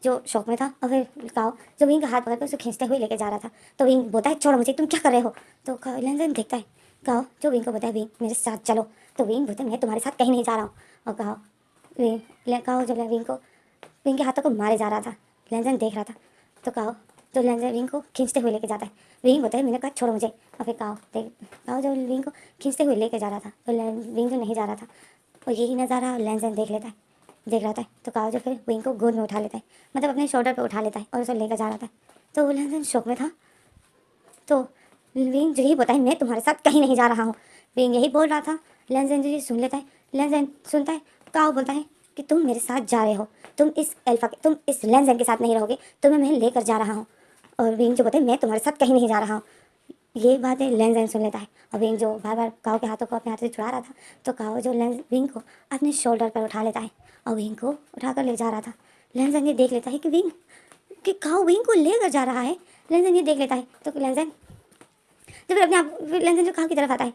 जो शौक में था और फिर काओ जो विंग का हाथ पकड़ कर उसे खींचते हुए लेके जा रहा था। तो विंग बोलता है, छोड़ो मुझे, तुम क्या कर रहे हो। तो लेंजन देखता है। काओ जो विंग को बताया, विंग मेरे साथ चलो। तो विंग बोलता है, मैं तुम्हारे साथ कहीं नहीं जा रहा हूँ। और काओ जब विंग को विंग के हाथों को मारे जा रहा था, लेंजन देख रहा था। तो काओ जो लेंजन विंग को खींचते हुए लेके जाता है, विंग बोलता है, मैंने कहा छोड़ो मुझे। और फिर काओ जो विंग को खींचते हुए लेके जा रहा था, तो विंग जो नहीं जा रहा था, और यही नज़ारा लेंजन देख रहा था। तो काओ जो फिर विंग को गोद में उठा लेता है, मतलब अपने शोल्डर पे उठा लेता है और उसे लेकर जा रहा था। तो लेंजन शौक में था। तो विंग जो यही बोलता है, मैं तुम्हारे साथ कहीं नहीं जा रहा हूँ, विंग यही बोल रहा था। लेंजन जो ये सुन लेता है, लेंजन सुनता है, काओ बोलता है, कि तुम मेरे साथ जा रहे हो, तुम इस लैंजन के साथ नहीं रहोगे, तुम्हें मैं लेकर जा रहा हूँ। और विंग जो बोलता है मैं तुम्हारे साथ कहीं नहीं जा रहा हूँ। ये बातें लैंजन सुन लेता है और विंग जो बार बार काओ के हाथों को अपने हाथ से छुड़ा रहा था, तो काओ जो विंग को अपने शोल्डर पर उठा लेता है और विंग को उठाकर ले जा रहा था। लैंजन ये देख लेता है कि काओ विंग को लेकर जा रहा है। लैंजन ये देख लेता है तो लैंजन जो फिर अपने आप लैंजन जो काओ की तरफ आता है,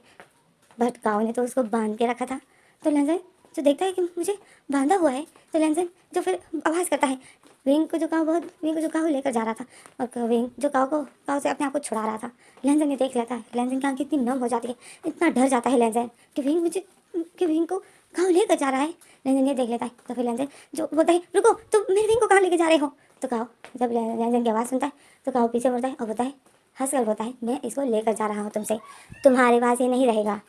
बट काओ ने तो उसको बांध के रखा था। तो लैंजन जो देखता है कि मुझे बांधा हुआ है, तो लैंजन जो फिर आवाज़ करता है विंग को जो काओ लेकर जा रहा था, और विंग जो काओ से अपने आप को छुड़ा रहा था। लैंजन ये देख लेता है, लैंजन की आंखें इतनी नम हो जाती है, इतना डर जाता है लैंजन कि विंग को काओ लेकर जा रहा है। लैंजन ये देख लेता है तो फिर लैंजन जो बोलता है रुको, तुम मेरे विंग को कहाँ लेके जा रहे हो। तो काओ जब लैंजन की आवाज़ सुनता है तो काओ पीछे मुड़ता है और बोलता है, हंस कर बोलता है, मैं इसको लेकर जा रहा हूँ तुमसे, तुम्हारे पास ये नहीं रहेगा।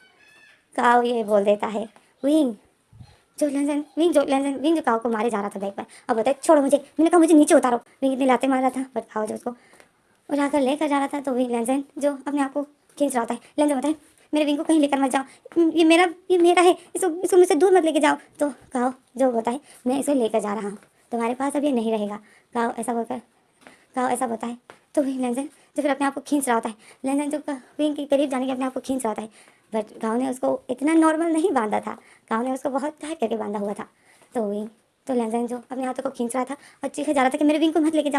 काओ ये बोल देता है विंग विंग जो काओ को मारे जा रहा था बैग पर, अब बोलता है छोड़ो मुझे, मैंने कहा मुझे नीचे उतारो। विंग इतनी लाते मार रहा था, बट काओ जो उसको उठाकर लेकर जा रहा था, तो विंग लैंजन जो अपने आप को खींच रहा होता है। लैंजन बोलता है मेरे विंग को कहीं लेकर मत जाओ, ये मेरा है, इसको मुझसे दूर मत लेके जाओ। तो काओ जो बोलता है मैं इसे लेकर जा रहा हूँ, तुम्हारे पास अब ये नहीं रहेगा। काओ ऐसा बोलता है तो विंग लैंजन जो फिर अपने आप को खींच रहा होता है। लैंजन जो विंग के करीब जाने के अपने आप को खींच रहा होता है, बट गाँव ने उसको इतना नॉर्मल नहीं बांधा था, गाँव ने उसको बहुत टाइट करके बांधा हुआ था। तो लैंजन जो अपने हाथों को खींच रहा था और चीखे जा रहा था कि मेरे विंग को मत लेके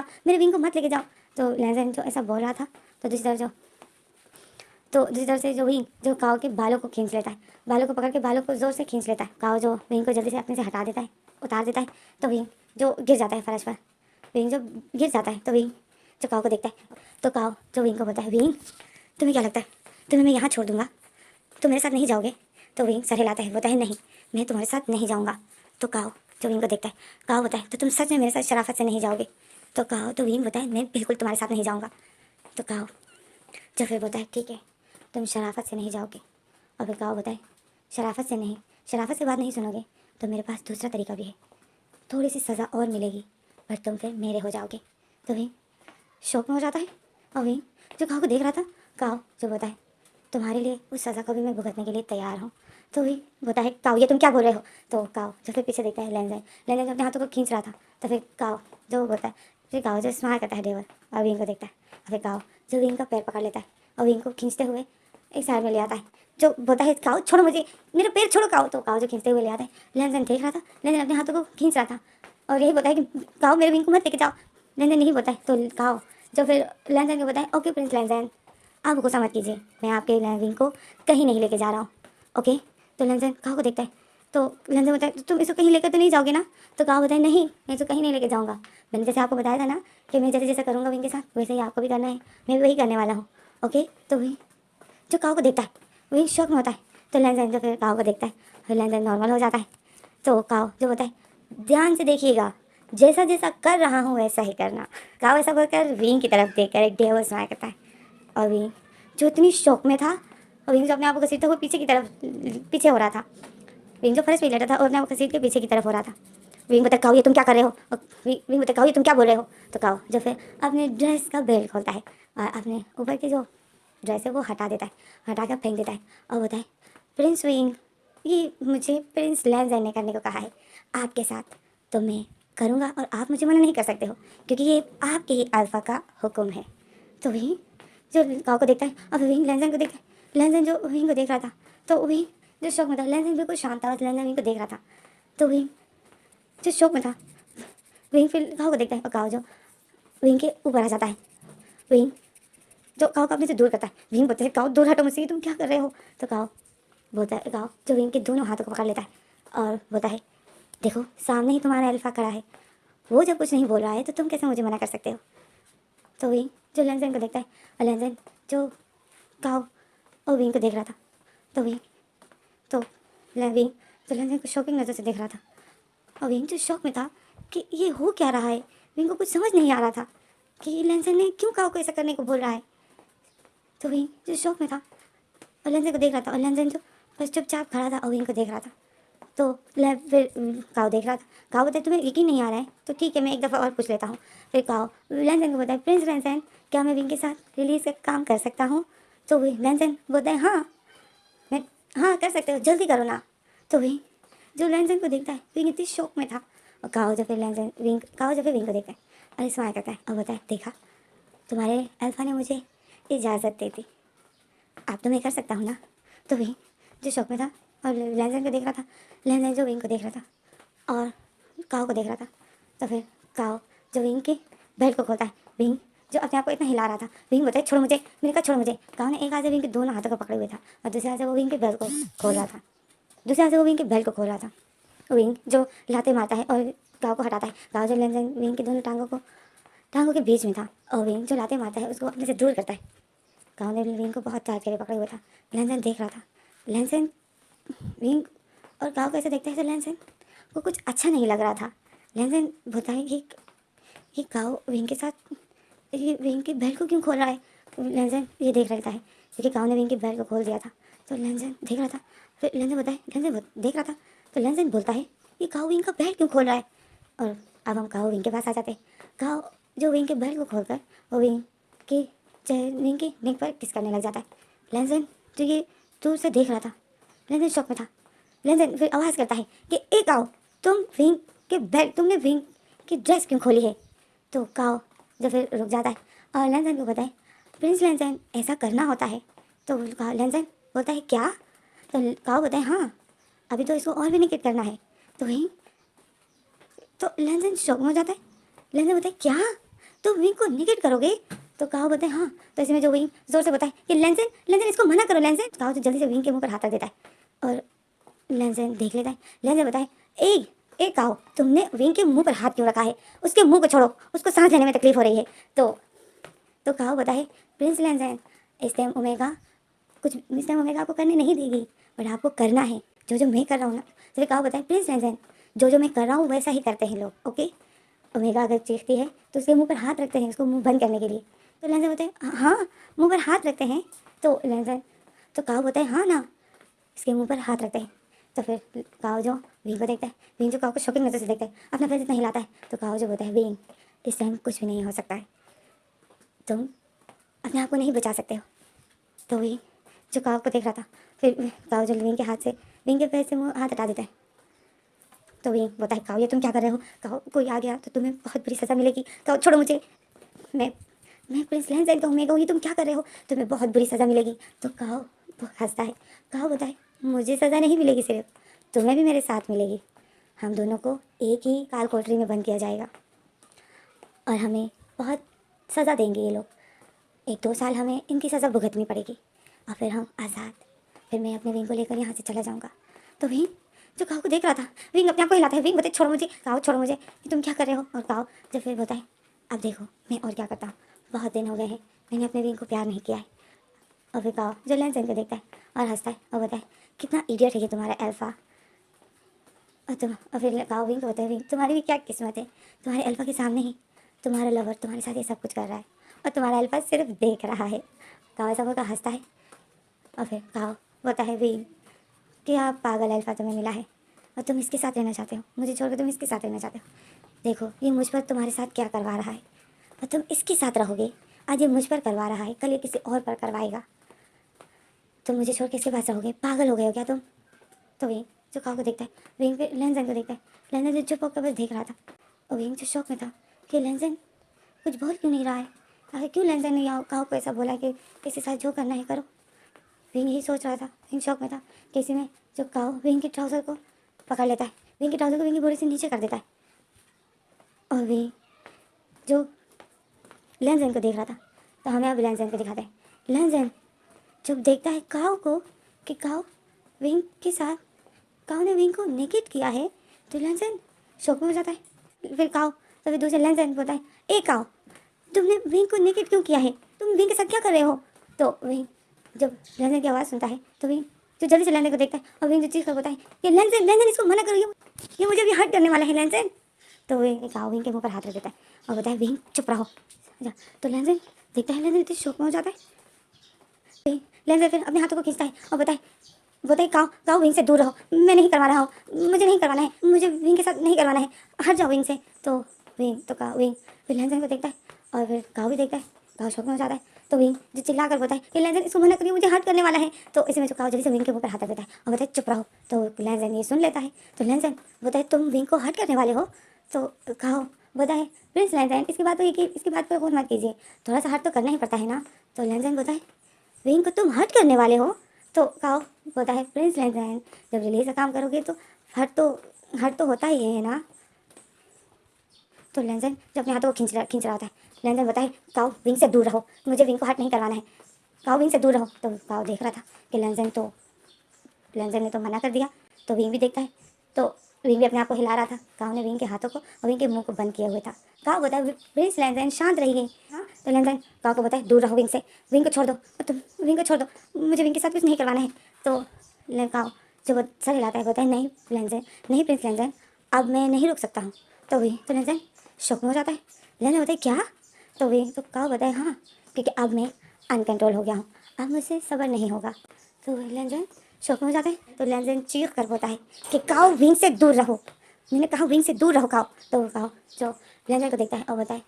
जाओ। तो लैंजन जो ऐसा बोल रहा था, तो दूसरी तरफ से जो विंग जो काओ के बालों को खींच लेता है, बालों को पकड़ के बालों को जोर से खींच लेता है। काओ जो विंग को जल्दी से अपने से हटा देता है, उतार देता है, तो विंग जो गिर जाता है फर्श पर। विंग जो गिर जाता है तो विंग जो काओ को देखता है, तो काओ जो विंग को बोलता है विंग तुम्हें क्या लगता है तुम्हें मैं यहाँ छोड़ दूंगा, तुम मेरे साथ नहीं जाओगे। तो विंग सर हिलाता है, बोलता है नहीं, मैं तुम्हारे साथ नहीं जाऊँगा। तो काओ जो विंग को देखता है, काओ बोलता है तो तुम सच में मेरे साथ शराफत से नहीं जाओगे। तो विंग बोलता है मैं बिल्कुल तुम्हारे साथ नहीं जाऊँगा। तो काओ जो फिर बोलता है ठीक है तुम शराफत से नहीं जाओगे। और फिर काओ बोलता है शराफत से बात नहीं सुनोगे तो मेरे पास दूसरा तरीका भी है, थोड़ी सी सज़ा और मिलेगी पर तुम फिर मेरे हो जाओगे। तो विंग शौक में हो जाता है और विंग जो काओ को देख रहा था, काओ जो बोलता है तुम्हारे लिए उस सज़ा को भी मैं भुगतने के लिए तैयार हूँ। तो विंग बोलता है काओ ये तुम क्या बोल रहे हो। तो काओ जो फिर पीछे देखता है लैंजन जो अपने हाथों को खींच रहा था, तो फिर काओ जो बोलता है, फिर काओ जो स्माइल करता है डेवर और विंग को देखता है, और फिर काओ जो विंग का पैर पकड़ लेता है और विंग को खींचते हुए एक साइड में ले आता है, जो बोलता है काओ छोड़ो मुझे, मेरा पैर छोड़ो काओ। तो काओ जो खींचते हुए ले आता है, लैंजन देख रहा था, लैंजन अपने हाथों को खींच रहा था और यही बोलता है कि काओ मेरे विंग को मत लेके जाओ। लैंजन नहीं बोलता है, तो काओ जो फिर लैंजन को बोलता है ओके प्रिंस लैंजन आप गुस्सा मत कीजिए, मैं आपके विंग को कहीं नहीं लेके जा रहा हूँ, ओके। तो लैंजन काओ को देखता है, तो लैंजन बोलता है तुम इसको कहीं लेकर तो नहीं जाओगे ना। तो काओ बोलता है नहीं मैं इसको कहीं नहीं लेके जाऊँगा, मैंने जैसे आपको बताया था ना कि मैं जैसे जैसे करूँगा विंग के साथ वैसे ही आपको भी करना है, मैं भी वही करने वाला हूँ, ओके। तो वही जो काओ को देखता है वही शौक में होता है। तो लैंजन जो फिर काओ को देखता है, फिर लैंजन नॉर्मल हो जाता है। तो काओ जो बोलता है ध्यान से देखिएगा, जैसा जैसा कर रहा हूँ वैसा ही करना। काओ ऐसा बोलकर विंग की तरफ देखकर एक डेवर स्माइल करता है और विंग जो इतनी शौक में था, और विंग जो अपने आप को घसीटता हुआ पीछे हो रहा था, विंग जो फर्श पे लेटा था और अपने आप को घसीट के पीछे की तरफ हो रहा था। विंग बोलता काओ ये तुम क्या कर रहे हो, और विंग बोलता काओ ये तुम क्या बोल रहे हो। तो काओ जो फिर अपने ड्रेस का बेल्ट खोलता है और अपने ऊपर की जो ड्रेस है वो हटा देता है, हटा कर फेंक देता है और बोलता है प्रिंस विंग ये मुझे प्रिंस लैंजन ने करने को कहा है आपके साथ, तो मैं करूँगा और आप मुझे मना नहीं कर सकते हो क्योंकि ये आपके ही अल्फा का हुक्म है। तो विंग जो काओ को देखता है और विंग लैंजन को देखता है, लैंजन जो विंग को देख रहा था, तो विंग जो शौक में था, लैंजन बिल्कुल शांत था, लैंजन विंग को देख रहा था। तो विंग जो शौक में था, विंग फिर काओ को देखता है और काओ जो विंग के ऊपर आ जाता है। विंग जो काओ को अपने से दूर करता है, विंग बोलते हैं काओ दूर हटो मुझसे, तुम क्या कर रहे हो। तो काओ जो विंग के दोनों हाथों को पकड़ लेता है और बोलता है देखो सामने ही तुम्हारा अल्फा खड़ा है, वो जब कुछ नहीं बोल रहा है तो तुम कैसे मुझे मना कर सकते हो। तो विंग जो लैंजन को देखता है और लैंजन जो काओ और विंग को देख रहा था, तो विंग जो लैंजन को शॉकिंग नज़र से देख रहा था और विंग जो शौक में था कि ये हो क्या रहा है। विंग को कुछ समझ नहीं आ रहा था कि लैंजन ने क्यों काओ को ऐसा करने को बोल रहा है। तो विंग जो शौक में था और लैंजन को देख रहा था, और लैंजन जो बस चुपचाप खड़ा था और विंग को देख रहा था। तो फिर काओ देख रहा था, काओ बोलता है तुम्हें यकीन नहीं आ रहा है तो ठीक है मैं एक दफ़ा और पूछ लेता हूँ। फिर काओ लैंजन को बोलता है प्रिंस लैंजन क्या मैं विंग के साथ रिलीज का काम कर सकता हूँ। तो लैंजन बोलता है हाँ कर सकते हो, जल्दी करो ना। तो जो लैंजन को देखता है विंग इतनी शौक में था। और काओ जब फिर विंग को देखता है और स्माइल करता है और बोलता है, देखा तुम्हारे अल्फा ने मुझे इजाज़त दे दी, आप तो मैं कर सकता हूँ ना। तो विंग जो शौक में था और लैंजन को देख रहा था, लैंजन जो विंग को देख रहा था और काओ को देख रहा था। तो फिर काओ जो विंग के बेल्ट को खोलता है, विंग जो अपने आप को इतना हिला रहा था, विंग बोलता है छोड़ो मुझे, मैंने कहा छोड़ो मुझे। काओ ने एक हाथ से विंग के दोनों हाथों को पकड़े हुए था और दूसरे हाथ से वो विंग के बेल्ट को खोल रहा था, दूसरे हाथ से वो विंग के बेल्ट को खोल रहा था। विंग जो लाते मारता है और काओ को हटाता है। काओ जो लैंजन विंग के दोनों टांगों के बीच में था और विंग जो लाते मारता है उसको अपने से दूर करता है। काओ ने विंग को बहुत टाइट करके पकड़े हुए था। लैंजन देख रहा था, लैंजन विंग और काओ कैसे देखता है तो लैंजन को कुछ अच्छा नहीं लग रहा था। लैंजन बोलता है कि काओ विंग के साथ ये विंग के बेल्ट को क्यों खोल रहा है। लैंजन ये देख रहता है क्योंकि काओ ने विंग के बेल्ट को खोल दिया था। तो लैंजन देख रहा था, फिर देख रहा था तो लैंजन बोलता है कि काओ विंग का बेल्ट क्यों खोल रहा है। और अब हम काओ विंग के पास आ जाते हैं। काओ जो विंग के बेल्ट को खोलकर वो विंग की नेक पर किस करने लग जाता है। लैंजन जो ये दूर से देख रहा था, लैंजन शॉक में था। लैंजन फिर आवाज़ करता है कि ए काओ, तुमने विंग की ड्रेस क्यों खोली है। तो काओ जो फिर रुक जाता है और लैंजन को बताए, प्रिंस लैंजन ऐसा करना होता है। तो लैंजन बोलता है क्या। तो काओ बताए हाँ, अभी तो इसको और भी निकेट करना है। तो वहीं तो लैंजन शॉक में हो जाता है। लैंजन बताए क्या, तो विंग को निकेट करोगे। तो काओ बताए हाँ। तो इसमें जो विंग जोर से बताए कि लैंजन इसको मना करो। लैंजन काओ तो जल्दी से विंग के मुंह पर हाथ रख देता है और लैंजन देख लेता है। लैंजन बताए ए काओ, तुमने विंग के मुंह पर हाथ क्यों रखा है, उसके मुंह को छोड़ो, उसको सांस लेने में तकलीफ हो रही है। तो काओ बताए प्रिंस लैंजन इस टाइम ओमेगा आपको करने नहीं देगी, बट आपको करना है जो मैं कर रहा हूँ ना। तो काओ बताए प्रिंस लैंजन जो मैं कर रहा हूँ वैसा ही करते हैं लोग, ओके। ओमेगा अगर चीखती है तो उसके मुंह पर हाथ रखते हैं उसको मुंह बंद करने के लिए। तो लैंजन बताए हाँ, मुंह पर हाथ रखते हैं। तो काओ बताए हाँ ना, इसके मुंह पर हाथ रखते हैं। तो फिर काओ जो विंग को देखता है, विंग जो काओ को शौकीन नजर से देखता है, अपना पैर इतना हिलाता है। तो काओ जो बोलता है विंग इस टाइम कुछ भी नहीं हो सकता है, तुम अपने आप को नहीं बचा सकते हो। तो विंग जो काओ को देख रहा था, फिर काओ जो विंग के पैर से मुँह हाथ हटा देता है। तो विंग बोलता है काओ ये तुम क्या कर रहे हो। काओ कोई आ गया तो तुम्हें बहुत बुरी सज़ा मिलेगी। काओ छोड़ो मुझे, मैं प्रिंस लैंजन का ओमेगा हूँ, ये तुम क्या कर रहे हो, तुम्हें बहुत बुरी सज़ा मिलेगी। तो काओ हंसता है। काओ बताए मुझे सज़ा नहीं मिलेगी, सिर्फ तुम्हें भी मेरे साथ मिलेगी। हम दोनों को एक ही काल कोठरी में बंद किया जाएगा और हमें बहुत सज़ा देंगे ये लोग। 1-2 साल हमें इनकी सज़ा भुगतनी पड़ेगी और फिर हम आज़ाद। फिर मैं अपने विंग को लेकर यहाँ से चला जाऊँगा। तो विंग जो काओ को देख रहा था, विंग अपने आप को हिलाता है। विंग बताए छोड़ो मुझे, काओ छोड़ो मुझे, कि तुम क्या कर रहे हो। और काओ जब फिर बताए अब देखो मैं और क्या करता हूँ, बहुत दिन हो गए हैं मैंने अपने विंग को प्यार नहीं किया है। और फिर काओ जो लैंजन को देखता है और हंसता है और बताए कितना इडियट है ये तुम्हारा अल्फ़ा। और फिर काओ विंग को बताए विंग तुम्हारी भी क्या किस्मत है, तुम्हारे अल्फ़ा के सामने ही तुम्हारा लवर तुम्हारे साथ ये सब कुछ कर रहा है और तुम्हारा अल्फ़ा सिर्फ देख रहा है। काओ ऐसा होकर हंसता है और फिर काओ बोलता है विंग कि आप पागल अल्फ़ा तुम्हें मिला है और तुम इसके साथ रहना चाहते हो, मुझे छोड़कर तुम इसके साथ रहना चाहते हो। देखो ये मुझ पर तुम्हारे साथ क्या करवा रहा है और तुम इसके साथ रहोगे। आज ये मुझ पर करवा रहा है, कल ये किसी और पर करवाएगा। तुम मुझे छोड़ के इसके पास रहोगे, पागल हो गए हो क्या तुम। तो विंग जो काओ को देखता है, विंग फिर लैंजन को देखता है। लैंजन जो चुप होकर बस देख रहा था और विंग जो शौक में था कि लैंजन कुछ बोल क्यों नहीं रहा है, आखिर क्यों लैंजन ने काओ को ऐसा बोला कि इसके साथ जो करना है करो। विंग यही सोच रहा था, विंग शौक में था कि इसी में जो काओ विंग के ट्राउज़र को पकड़ लेता है, विंग के ट्राउज़र को विंग की बॉडी से नीचे कर देता है। और विंग जो लैंजन को देख रहा था, तो हमें अब लैंजन को दिखाते हैं। लैंजन जब देखता है काओ को कि काओ विंग के साथ, काओ ने विंग को नेकेट किया है, तो लैंजन शौक में हो जाता है। फिर काओ तो फिर दूसरे लैंजन बोलता है ए काओ, तुमने विंग को नेकेट क्यों किया है, तुम विंग के साथ क्या कर रहे हो। तो विंग जब लैंजन की आवाज़ सुनता है तो विंग जो जल्दी से लैंजन को देखता है और विंग जो चीज़ कर बोलता है कि लैंजन इसको मना करो, ये मुझे अभी हर्ट करने वाला है लैंजन। तो काओ विंग के मुँह पर हाथ रख देता है और बोलता है विंग चुप रहो। तो लैंजन देखता है, लैंजन इतने शौक में हो जाता है। लैंजन फिर अपने हाथों को खींचता है और बताए काओ विंग से दूर रहो, मैं नहीं करवा रहा हूँ, मुझे नहीं करवाना है, मुझे विंग के साथ नहीं करवाना है, हट जाओ विंग से। तो काओ विंग फिर लैंजन को देखता है और फिर काओ भी देखता है। काओ शौक में हो जाता है। तो विंग जो चिल्ला कर बोलता है कि लैंजन इसको मना करिए, मुझे हर्ट करने वाला है। तो इसी में जो काओ जल्दी से विंग के मुंह पर हाथ रख देता है और बोलता है चुप रहो। तो लैंजन ये सुन लेता है। तो लैंजन बोलता है तुम विंग को हर्ट करने वाले हो। तो काओ बोलता है प्रिंस लैंजन इसकी बात पर गौर मत कीजिए, थोड़ा सा हर्ट तो करना ही पड़ता है ना। तो लैंजन बोलता है विंग को तुम हर्ट करने वाले हो। तो काओ बोलता है प्रिंस लैंजन जब रिलीज का काम करोगे तो हर्ट तो होता ही है ना। तो लैंजन जो अपने हाथों को खींच रहा होता है, लैंजन बोलता है काओ विंग से दूर रहो, मुझे विंग को हर्ट नहीं करवाना है, काओ विंग से दूर रहो। तो काओ देख रहा था कि लैंजन ने तो मना कर दिया। तो विंग भी देखता है, तो विंग भी अपने आप को हिला रहा था। काओ ने विंग के हाथों को और विंग के मुंह को बंद किया हुआ था। काओ बोलता है प्रिंस लैंजन शांत रहिए। हाँ तो लैंजन काओ को बोलता है दूर रहो विंग से, विंग को छोड़ दो, तुम विंग को छोड़ दो, मुझे विंग के साथ कुछ नहीं करवाना है। तो काओ जो सर हिलाता है बोलता है नहीं लैंजन, नहीं प्रिंस लैंजन, अब मैं नहीं रुक सकता हूँ। तो लैंजन शौक में हो जाता है। लैंजन बताए क्या। तो काओ बताए हाँ, क्योंकि अब मैं अनकंट्रोल हो गया हूँ, अब मुझसे सब्र नहीं होगा। तो लैंजन शौक में हो जाता है। तो लैंजन चीख कर बोलता है कि काओ विंग से दूर रहो, मैंने कहा विंग से दूर रहो काओ। तो काओ जो लैंजन को देखता है और बताए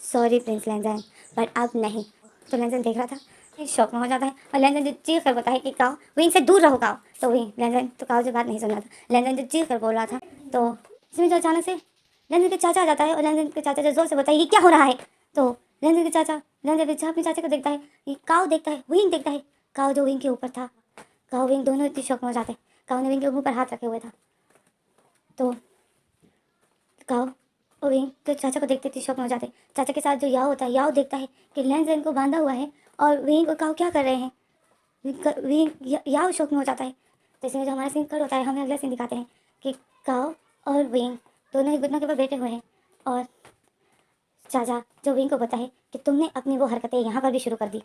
सॉरी प्रिंस लैंजन, पर अब नहीं। तो लैंजन देख रहा था, ये शौक में हो जाता है और लैंजन जो चीख कर बोलता है कि काओ विंग से दूर रहो काओ। तो विंग लैंजन तो काओ जो बात नहीं सुन रहा था, लैंजन जो चीख कर बोल रहा था। तो इसमें जो अचानक से लैंजन के चाचा आ जाता है और लैंजन के चाचा जो जोर से बोलता है ये क्या हो रहा है। तो लैंजन अपने चाचा को देखता है, ये काओ देखता है, विंग देखता है, काओ जो विंग के ऊपर था। काओ विंग दोनों इतनी शौक में हो जाते हैं, काओ ने विंग के मुंह पर हाथ रखे हुए था। तो काओ और विंग तो चाचा को देखते थे शौक में हो जाते। चाचा के साथ जो याओ होता है, याओ देखता है कि लैंजन को बांधा हुआ है और विंग और काओ क्या कर रहे हैं। याओ शौक में हो जाता है। तो इसमें जो हमारा सीन कट होता है, हमें अगला सीन दिखाते हैं कि काओ और विंग दोनों ही घुटनों के ऊपर बैठे हुए हैं और चाचा जो विंग को पता है कि तुमने अपनी वो हरकतें यहाँ पर भी शुरू कर दी,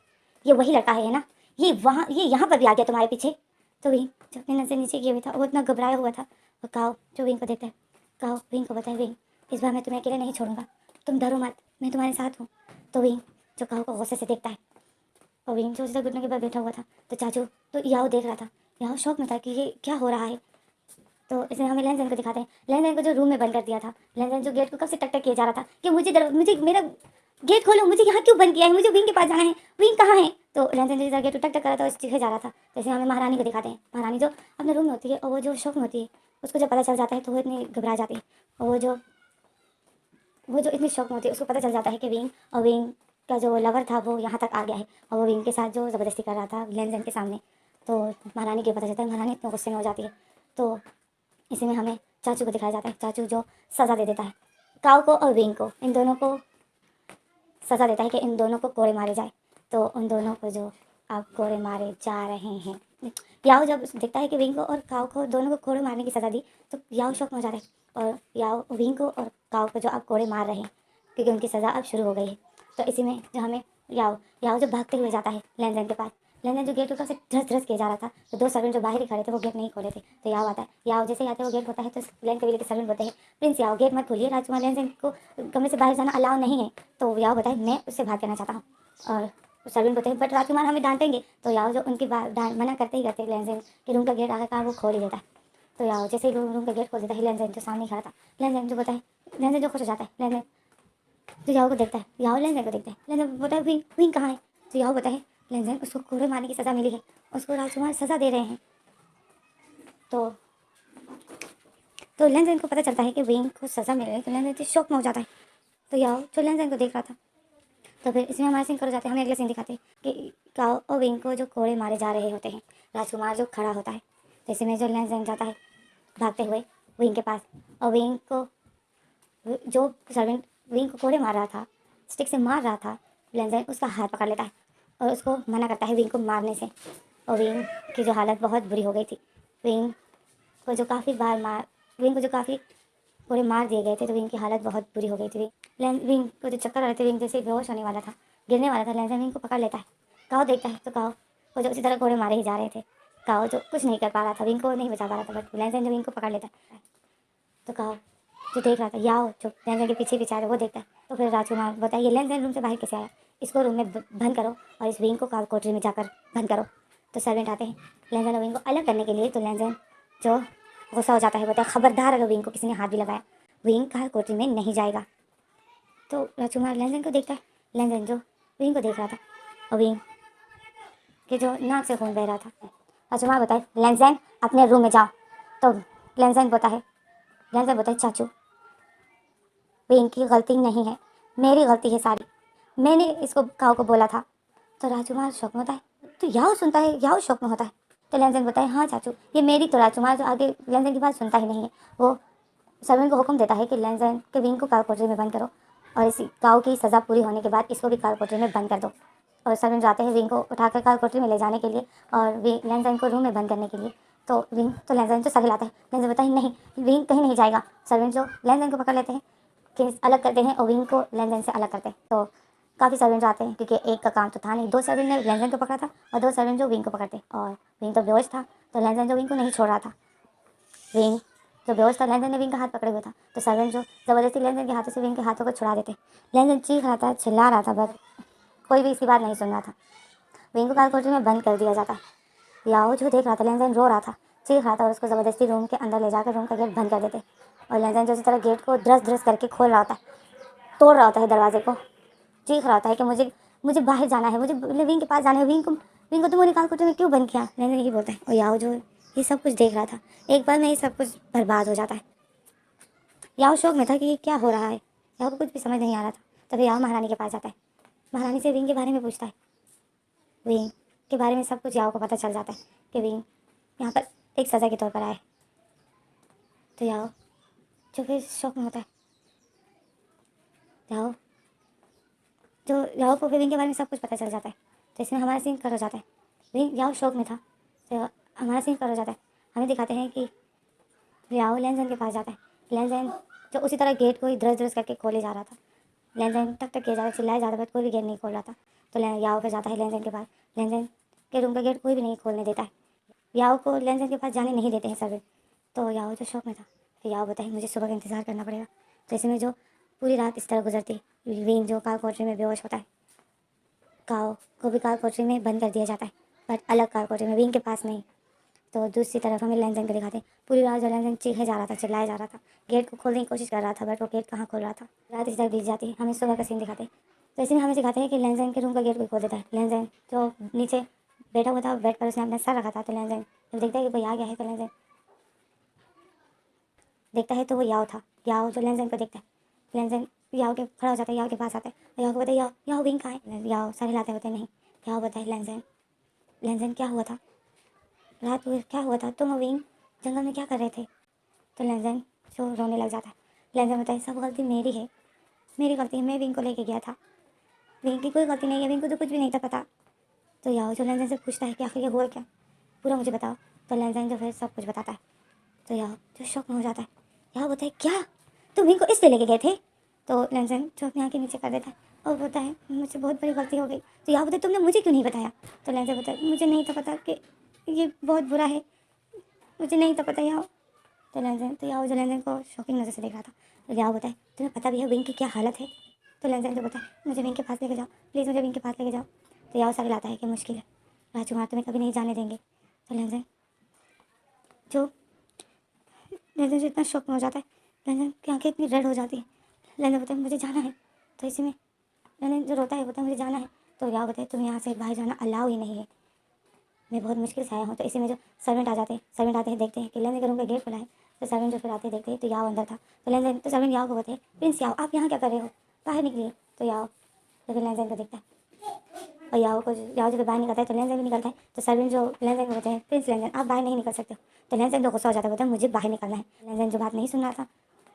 ये वही लड़का है ना, ये यहाँ पर भी आ गया तुम्हारे पीछे। तो विंग जो अपने नजर नीचे किए हुए था वो इतना घबराया हुआ था। और काओ जो विंग को देखता है, काओ विंग को बताए विंग इस बार मैं तुम्हें अकेले नहीं छोड़ूंगा, तुम डरो मत, मैं तुम्हारे साथ हूँ। तो विंग जो काओ को गुस्से से देखता है और विंग जो उसी घुटने के बाद बैठा हुआ था। तो चाचू तो याओ देख रहा था, याओ शौक में था कि ये क्या हो रहा है। तो इसमें हमें लैंजन को दिखाते हैं, लैंजन को जो रूम में बंद कर दिया था, लैंजन जो गेट को कब से टक टक किया जा रहा था कि मुझे मेरा गेट खोलो, मुझे यहाँ क्यों बंद किया है, मुझे विंग के पास जाना है, विंग कहाँ है। तो लैंजन जिस गेट को टक टक कर रहा था उस चीखे जा रहा था। जैसे हमें महारानी को दिखाते हैं, महारानी जो अपने रूम में होती है और वो जो शौक में होती है, उसको जब पता चल जाता है तो वो इतनी घबरा जाती है। और वो जो इतनी शौक में होती है उसको पता चल जाता है कि विंग का जो लवर था वो यहाँ तक आ गया है और वो विंग के साथ जो ज़बरदस्ती कर रहा था लैंजन के सामने। तो महारानी को पता चलता है, महारानी इतने गुस्से में हो जाती है। तो इसी में हमें चाचू को दिखाया जाता है, चाचू जो सज़ा दे देता है काओ को और विंग को, इन दोनों को सज़ा देता है कि इन दोनों को कोड़े मारे जाए। तो उन दोनों को जो अब कोड़े मारे जा रहे हैं, याओ जब देखता है कि विंग को और काओ को दोनों को कोड़े मारने की सज़ा दी तो याओ शौक में हो जाता है और याओ विंग को और काओ को जो अब कोड़े मार रहे हैं क्योंकि उनकी सज़ा अब शुरू हो गई है। तो इसी में जो हमें याओ जो भागते हुए जाता है लैंजन के पास, लैंजन जो गेट ऊपर से धस किया जा रहा था, तो दो सर्वेंट जो बाहर ही खड़े थे वो गेट नहीं खोले थे। तो याओ आता है, याओ जैसे ही आते हैं वो गेट होता है तो लैंड कबीले के सर्वेंट बोलते हैं प्रिंस याओ गेट मत खोलिए, राजकुमार लैंजन को कमरे से बाहर जाना अलाउ नहीं है। तो याओ बताए मैं उससे बात करना चाहता हूँ और सर्वेंट बोलते हैं बट राजकुमार हमें डांटेंगे। तो याओ जो उनकी मना करते ही करते लैंजन के रूम का गेट आकर वो खोल ही देता है। तो याओ जैसे ही रूम का गेट खोल देता है लैंजन जो सामने खड़ा था, लैंजन जो बताए, लैंजन जो खुश हो जाता है, लैंजन तो याओ को देखता है, याओ लैंजन को देखता है, लैंजन बोलता है विंग विंग कहाँ है। तो याओ बताए लैंजन उसको कोड़े मारने की सज़ा मिली है, उसको राजकुमार सज़ा दे रहे हैं। तो लैंजन को पता चलता है कि विंग को सज़ा मिल रही है तो लैंजन शौक में हो जाता है। तो याओ जो लैंजन को देख रहा था, तो फिर इसमें हमारे सीन कर जाते हैं, हमें अगले सीन दिखाते हैं कि काओ और विंग को जो कोड़े मारे जा रहे होते हैं, राजकुमार जो खड़ा होता है। तो इसमें जो लैंजन जाता है भागते हुए विंग के पास और विंग को जो सर्वेंट विंग को कोड़े मार रहा था, स्टिक से मार रहा था, लैंजन उसका हाथ पकड़ लेता है और उसको मना करता है विंग को मारने से। और विंग की जो हालत बहुत बुरी हो गई थी, विंग को जो काफ़ी कोड़े मार दिए गए थे तो विंग की हालत बहुत बुरी हो गई थी। विंग को जो चक्कर आ रहे थे, विंग जैसे बेहोश होने वाला था, गिरने वाला था, लैंजन विंग को पकड़ लेता है। काओ देखता है तो काओ को जो उसी तरह कोड़े मारे ही जा रहे थे, काओ जो कुछ नहीं कर पा रहा था, विंग को नहीं बचा पा रहा था, बट लैंजन जो विंग को पकड़ लेता है। तो काओ जो देख रहा था, याओ जो लैंजन के पीछे पीछे आ रहा वो देखता है। तो फिर राजकुमार बताइए लैंजन रूम से बाहर कैसे आया, इसको रूम में बंद करो और इस विंग को कोठरी में जाकर बंद करो। तो सर्वेंट आते हैं लैंजन और विंग को अलग करने के लिए। तो लैंजन जो गुस्सा हो जाता है, बोलता है खबरदार अगर विंग को किसी ने हाथ भी लगाया, विंग का कोठरी में नहीं जाएगा। तो राजकुमार लैंजन को देखता है, लैंजन जो विंग को देख रहा था, और विंग कि जो नाक से खून बह रहा था। राजकुमार बताए लैंजन अपने रूम में जाओ। तो लैंजन बताए चाचू विंग की गलती नहीं है, मेरी गलती है सारी, मैंने इसको काऊ को बोला था। तो राजकुमार शौक में होता है, तो याओ सुनता है, याओ शौक में होता है। तो लैंजन बताए हाँ चाचू ये मेरी। तो राजकुमार जो आगे लैंजन की बात सुनता ही नहीं है, वो सर्वेंट को हुक्म देता है कि लैंजन के विंग को काल कोठरी में बंद करो और इसी काऊ की सज़ा पूरी होने के बाद इसको भी काल कोठरी में बंद कर दो। और सर्वेंट जाते हैं विंग को उठाकर काल कोठरी में ले जाने के लिए और लैंजन को रूम में बंद करने के लिए। तो लैंजन तो सही लाता है। लैंजन बताए नहीं, विंग कहीं नहीं जाएगा। सर्वेंट जो लैंजन को पकड़ लेते हैं, केस अलग करते हैं और विंग को लैंजन से अलग करते हैं। तो काफ़ी सर्वेंट आते हैं क्योंकि एक का काम तो था नहीं, 2 सर्वेंट ने लैंजन को पकड़ा था और 2 सर्वेंट जो विंग को पकड़ते, और विंग तो बेहोश था। तो लैंजन जो विंग को नहीं छोड़ रहा था, विंग जो बेहोश था, लैंजन ने विंग का हाथ पकड़े हुए था। तो सर्वेंट जो ज़बरदस्ती लैंजन के हाथों से विंग के हाथों को छुड़ा देते। लैंजन चीख रहा था, चिल्ला रहा था, बट कोई भी इसकी बात नहीं सुन रहा था। विंग को काल कोठरी में बंद कर दिया जाता। याओ जो देख रहा था लैंजन रो रहा था, चीख रहा था और उसको ज़बरदस्ती रूम के अंदर ले जाकर रूम का गेट बंद कर देते। और लैंजन जो इस तरह गेट को द्रस द्रस करके खोल रहा होता है, तोड़ रहा होता है दरवाजे को, चीख रहा होता है कि मुझे मुझे बाहर जाना है, मुझे विंग के पास जाना है। विंग को तुमने काल कोठरी में क्यों बंद किया? लैंजन यही बोलता है। और याओ जो ये सब कुछ देख रहा था, एक बार में ये सब कुछ बर्बाद हो जाता है। याओ शौक में था कि ये क्या हो रहा है, याओ को कुछ भी समझ नहीं आ रहा था। तभी याओ महारानी के पास जाता है, महारानी से विंग के बारे में पूछता है। विंग के बारे में सब कुछ याओ को पता चल जाता है कि विंग यहाँ पर एक सज़ा के तौर पर आए। तो याओ जो फिर शौक में होता है, याओ को फिर विंग के बारे में सब कुछ पता चल जाता है। तो इसमें हमारा सीन कट हो जाता है। विंग याओ शौक में था, तो हमारा सीन कट हो जाता है। हमें दिखाते हैं कि याओ लैंजन के पास जाता है। लैंजन जो उसी तरह गेट को ही द्रस द्रस करके खोले जा रहा था। लैंजन टक टक किया जा रहा, चिल्लाया जा रहा, बट कोई भी गेट नहीं खोल रहा था। तो याओ फिर जाता है लैंजन के पास। लैंजन के रूम का गेट कोई भी नहीं खोलने देता है। याओ को लैंजन के पास जाने नहीं देते हैं सभी। तो याओ जो शौक में था, फिर याओ बताए मुझे सुबह का इंतज़ार करना पड़ेगा। तो इसमें जो पूरी रात इस तरह गुजरती, विंग जो काल कोठरी में बेहोश होता है, काओ को भी काल कोठरी में बंद कर दिया जाता है, बट अलग काल कोठरी में, विंग के पास नहीं। तो दूसरी तरफ हमें लैंजन को दिखाते हैं। पूरी रात जो लैंजन चीखे जा रहा था, चिल्लाया जा रहा था, गेट को खोलने की कोशिश कर रहा था, बट वो गेट कहाँ खोल रहा था। रात इस तरह बीत जाती है, हमें सुबह का सीन दिखाते हैं। तो इसमें हमें दिखाते हैं कि लैंजन के रूम का गेट कोई खोल देता है। लैंजन जो नीचे बैठा हुआ था बेड पर, उसने अपना सर रखा था। तो लैंजन जब देखता है कि कोई आ गया है, तो लैंजन देखता है तो वो याओ था। याओ जो लैंजन को देखता है, लैंजन याओ के खड़ा हो जाता है, याओ के पास आता है और याओ को बताए याओ याओ विंग कहाँ है। याओ सर हिलाते होते नहीं। याओ बताए लैंजन क्या हुआ था, रात को क्या हुआ था, तुम और विंग जंगल में क्या कर रहे थे? तो लैंजन जो रोने लग जाता है। लैंजन बताए सब गलती मेरी है, मेरी गलती है, मैं विंग को लेके गया था, विंग की कोई गलती नहीं है, विंग को तो कुछ भी नहीं था पता। तो याओ जो लैंजन से पूछता है कि आखिर ये हुआ क्या, पूरा मुझे बताओ। तो लैंजन जो फिर सब कुछ बताता है। तो याओ जो शौक में हो जाता है, याओ बताए क्या तुम विंग को इसलिए लेके गए थे? तो लैंजन जो अपनी आँखें नीचे कर देता है और बोलता है मुझसे बहुत बड़ी गलती हो गई। तो याओ बताए तुमने मुझे क्यों नहीं बताया? तो लैंजन बताए मुझे नहीं था पता कि ये बहुत बुरा है, मुझे नहीं था पता याओ। तो याओ जो लैंजन को शॉकिंग नज़र से देख रहा था। तो याओ बताए तुम्हें पता भी है विंग की क्या हालत है? तो लैंजन जो बताए मुझे विंग के पास लेके जाओ, प्लीज़ मुझे विंग के पास लेके जाओ। तो याओ सारे लाता है कि मुश्किल है, राजकुमार तुम्हें कभी नहीं जाने देंगे। तो जो लैंजन जो इतना शौक में हो जाता है, लैंजन की आंखें इतनी रेड हो जाती है। लैंजन बताए मुझे जाना है। तो इसी में लैंजन जो रोता है बोलता है मुझे जाना है। तो याओ बताए तुम यहाँ से बाहर जाना अलाउ ही नहीं है, मैं बहुत मुश्किल से आया हूँ। तो इसी में जो सर्वेंट आते हैं, देखते हैं कि लैंजन के रूम का गेट खुला है। तो सर्वेंट जो फिर आते हैं, देखते हैं तो याओ अंदर था। तो सर्वेंट याओ को बोलते हैं प्रिंस याओ आप यहाँ क्या कर रहे हो, बाहर निकलिए। तो याओ तो फिर लैंजन को देखता है और याओ जो फिर बाहर निकलता है तो लैंजन भी निकलता है। तो सर्वेंट जो लैंजन को बोलते हैं प्रिंस लैंजन आप बाहर नहीं निकल सकते हो। तो लैंजन तो गुस्सा हो जाता है, बोलता है मुझे बाहर निकलना है। लैंजन जो बात नहीं सुन रहा था,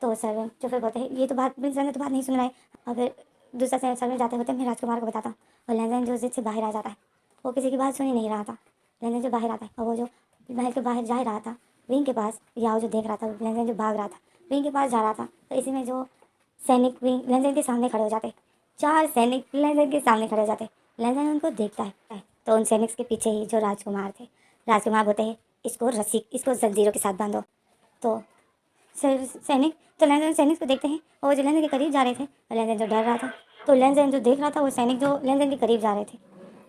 तो सर्वेंट जो फिर बोलते हैं ये तो बात प्रिंस लैंजन तो बात नहीं सुन रहा है। और फिर दूसरा सर्वेंट जाते होते हैं मैं राजकुमार को बताता हूँ। और लैंजन जो जिद से बाहर आ जाता है, वो किसी की बात सुन ही नहीं रहा था। लैंजन जो बाहर आता है और वो जो महल के बाहर जा रहा था विंग के पास, याओ जो देख रहा था, लैंजन जो भाग रहा था विंग के पास जा रहा था। तो इसी में जो सैनिक विंग लैंजन के सामने खड़े हो जाते, 4 सैनिक लैंजन के सामने खड़े हो जाते। लैंजन उनको देखता है तो उन सैनिक के पीछे ही जो राजकुमार थे, राजकुमार बोलते हैं इसको जंजीरों के साथ बांधो। तो सैनिक तो लैंजन सैनिक को देखते हैं और वो जो लैंजन के करीब जा रहे थे, और लैंजन जो डर रहा था, तो लैंजन जो देख रहा था वो सैनिक जो लैंजन के करीब जा रहे थे,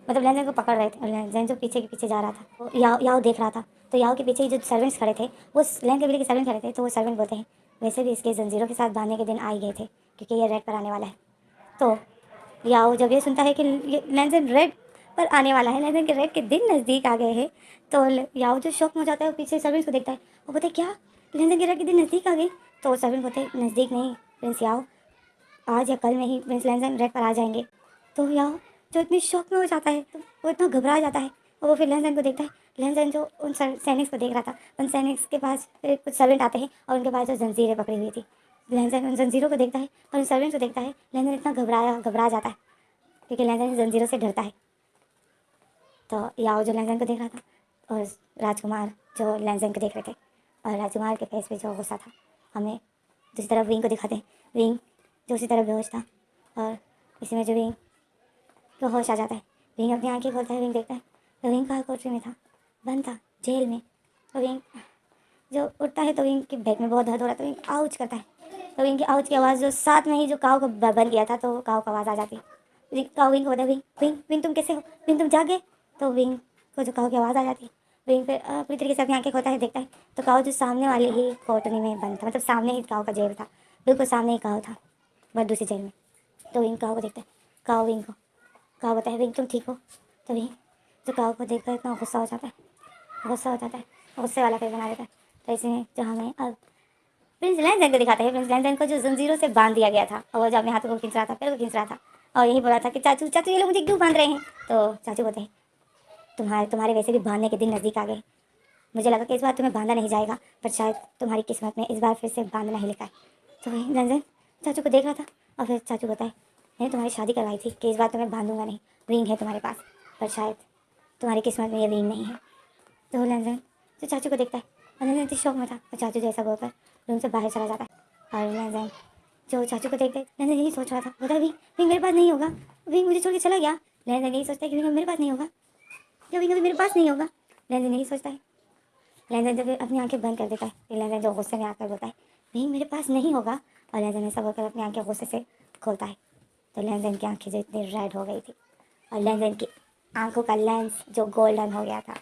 मतलब लैंजन को पकड़ रहे थे, और लैंजन जो पीछे के पीछे जा रहा था वो याओ देख रहा था। तो याओ के पीछे जो सर्वेंट्स खड़े थे, वो लैंजन के पीछे के सर्वेंट खड़े थे। तो वो सर्वेंट बोलते हैं वैसे भी इसके जंजीरों के साथ बांधने के दिन आ ही गए थे क्योंकि ये रेड पर आने वाला है। तो याओ जब ये सुनता है कि लैंजन रेड पर आने वाला है। लेंजन के रेड के दिन नज़दीक आ गए हैं। तो याओ जो शौक में हो जाता है वो पीछे सर्वेंट्स को देखता है। वो बोलते क्या लेंजन के रेड के दिन नज़दीक आ गए। तो सर्वेंट बोलते नज़दीक नहीं प्रिंस याओ, आज या कल में ही प्रिंस लेंजन रेड पर आ जाएंगे। तो याओ जो इतनी शौक में हो जाता है तो वो इतना घबरा जाता है और वो फिर लेंजन को देखता है। लेंजन जो उन सैनिक को देख रहा था, उन सैनिक के पास फिर कुछ सर्वेंट आते हैं और उनके पास जो जंजीरें पकड़ी हुई थी। लेंजन उन जंजीरों को देखता है और उन सर्वेंट्स को देखता है। लेंजन इतना घबरा जाता है क्योंकि लेंजन जंजीरों से डरता है। तो याओ जो लेंजन को देख रहा था और राजकुमार जो लेंजन को देख रहे थे और राजकुमार के फेस पे जो गुस्सा था, हमें दूसरी तरफ विंग को दिखाते हैं। विंग जो उसी तरफ बेहोश था और इसी में जो विंग को होश आ जाता है। विंग अपनी आंखें खोलता है। विंग देखता है तो विंग का कोठरी में था, बंद था जेल में। तो विंग जो उठता है तो विंग के बैक में बहुत दर्द हो रहा है। तो विंग आउच करता है। तो विंग की आउच की आवाज़ जो साथ में ही जो काव को बंद किया था तो काव को आवाज़ आ जाती है। काव विंग को बोलता है विंग विंग विंग तुम कैसे हो, विंग तुम जागे। तो विंग को जो काव की आवाज़ आ जाती है। विंग फिर पूरी तरीके से अपनी आंखें खोलता है, देखता है तो काव जो सामने वाली ही कोठरी में बंद था, मतलब सामने ही काव का जेल था, बिल्कुल सामने ही काव था बट दूसरी जेल में। तो विंग काव को देखता है। काव विंग को काव बताया विंग तुम ठीक हो। तो विंग जो काव को देखकर इतना गुस्सा हो जाता है, गुस्सा हो जाता है, गुस्से वाला फेस बना देता है। तो इसमें जो हमें अब प्रिंस लेंजन को दिखाते हैं। प्रिंस लेंजन को जो जंजीरों से बांध दिया गया था और वो जो अपने हाथों को खींच रहा था, पैरों को खींच रहा था और यही बोला था कि चाचू चाचू ये लोग मुझे क्यों बांध रहे हैं। तो चाचू बोलते हैं तुम्हारे वैसे भी बांधने के दिन नज़दीक आ गए। मुझे लगा कि इस बार तुम्हें बांधा नहीं जाएगा, पर शायद तुम्हारी किस्मत में इस बार फिर से बांधना ही लिखा है। तो वही लेंजन चाचू को देख रहा था और फिर चाचू बताए मैंने तुम्हारी शादी करवाई थी कि इस बार तुम्हें बांधूंगा नहीं, रिंग है तुम्हारे पास, पर शायद तुम्हारी किस्मत में ये रिंग नहीं है। तो लेंजन जो चाचू को देखता है और लेंजन इतनी शौक में था और चाचू जैसा बोलकर रूम से बाहर चला जाता है। और लेंजन जो चाचू को देखते लेंजन यही सोच रहा था, बोलता विंग विंग मेरे पास नहीं होगा, विंग मुझे छोड़ के चला गया। लेंजन यही सोचता है कि विंग मेरे पास नहीं होगा, क्या विंग अभी मेरे पास नहीं होगा। लेंजन यही सोचता है। लेंजन जब अपनी आंखें बंद कर देता है फिर लेंजन जो गुस्से में आकर बोलता है विंग मेरे पास नहीं होगा। और लेंजन ऐसा बोलकर अपनी आंखें गुस्से से खोलता है। तो लेंजन की आंखें जो इतनी रेड हो गई थी और लेंजन की आंखों का लेंस जो गोल्डन हो गया था,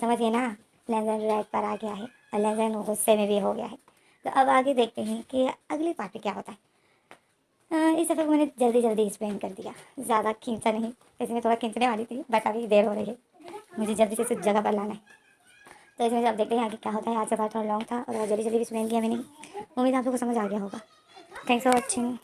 समझिए ना, लेंजन रेड पर आ गया है और लेंजन गुस्से में भी हो गया है। तो अब आगे देखते हैं कि अगली पार्ट में क्या होता है। इस दफ़े को मैंने जल्दी जल्दी एक्सप्लेन कर दिया, ज़्यादा खींचा नहीं। इसमें थोड़ा खींचने वाली थी बट अभी देर हो रही है, मुझे जल्दी से उस जगह पर लाना है। तो इसमें अब देखते हैं आगे क्या होता है। आज का पार्ट थोड़ा लॉन्ग था और जल्दी जल्दी एक्सप्लेन किया मैंने। उम्मीद आप लोग को समझ आ गया होगा। Thanks for watching.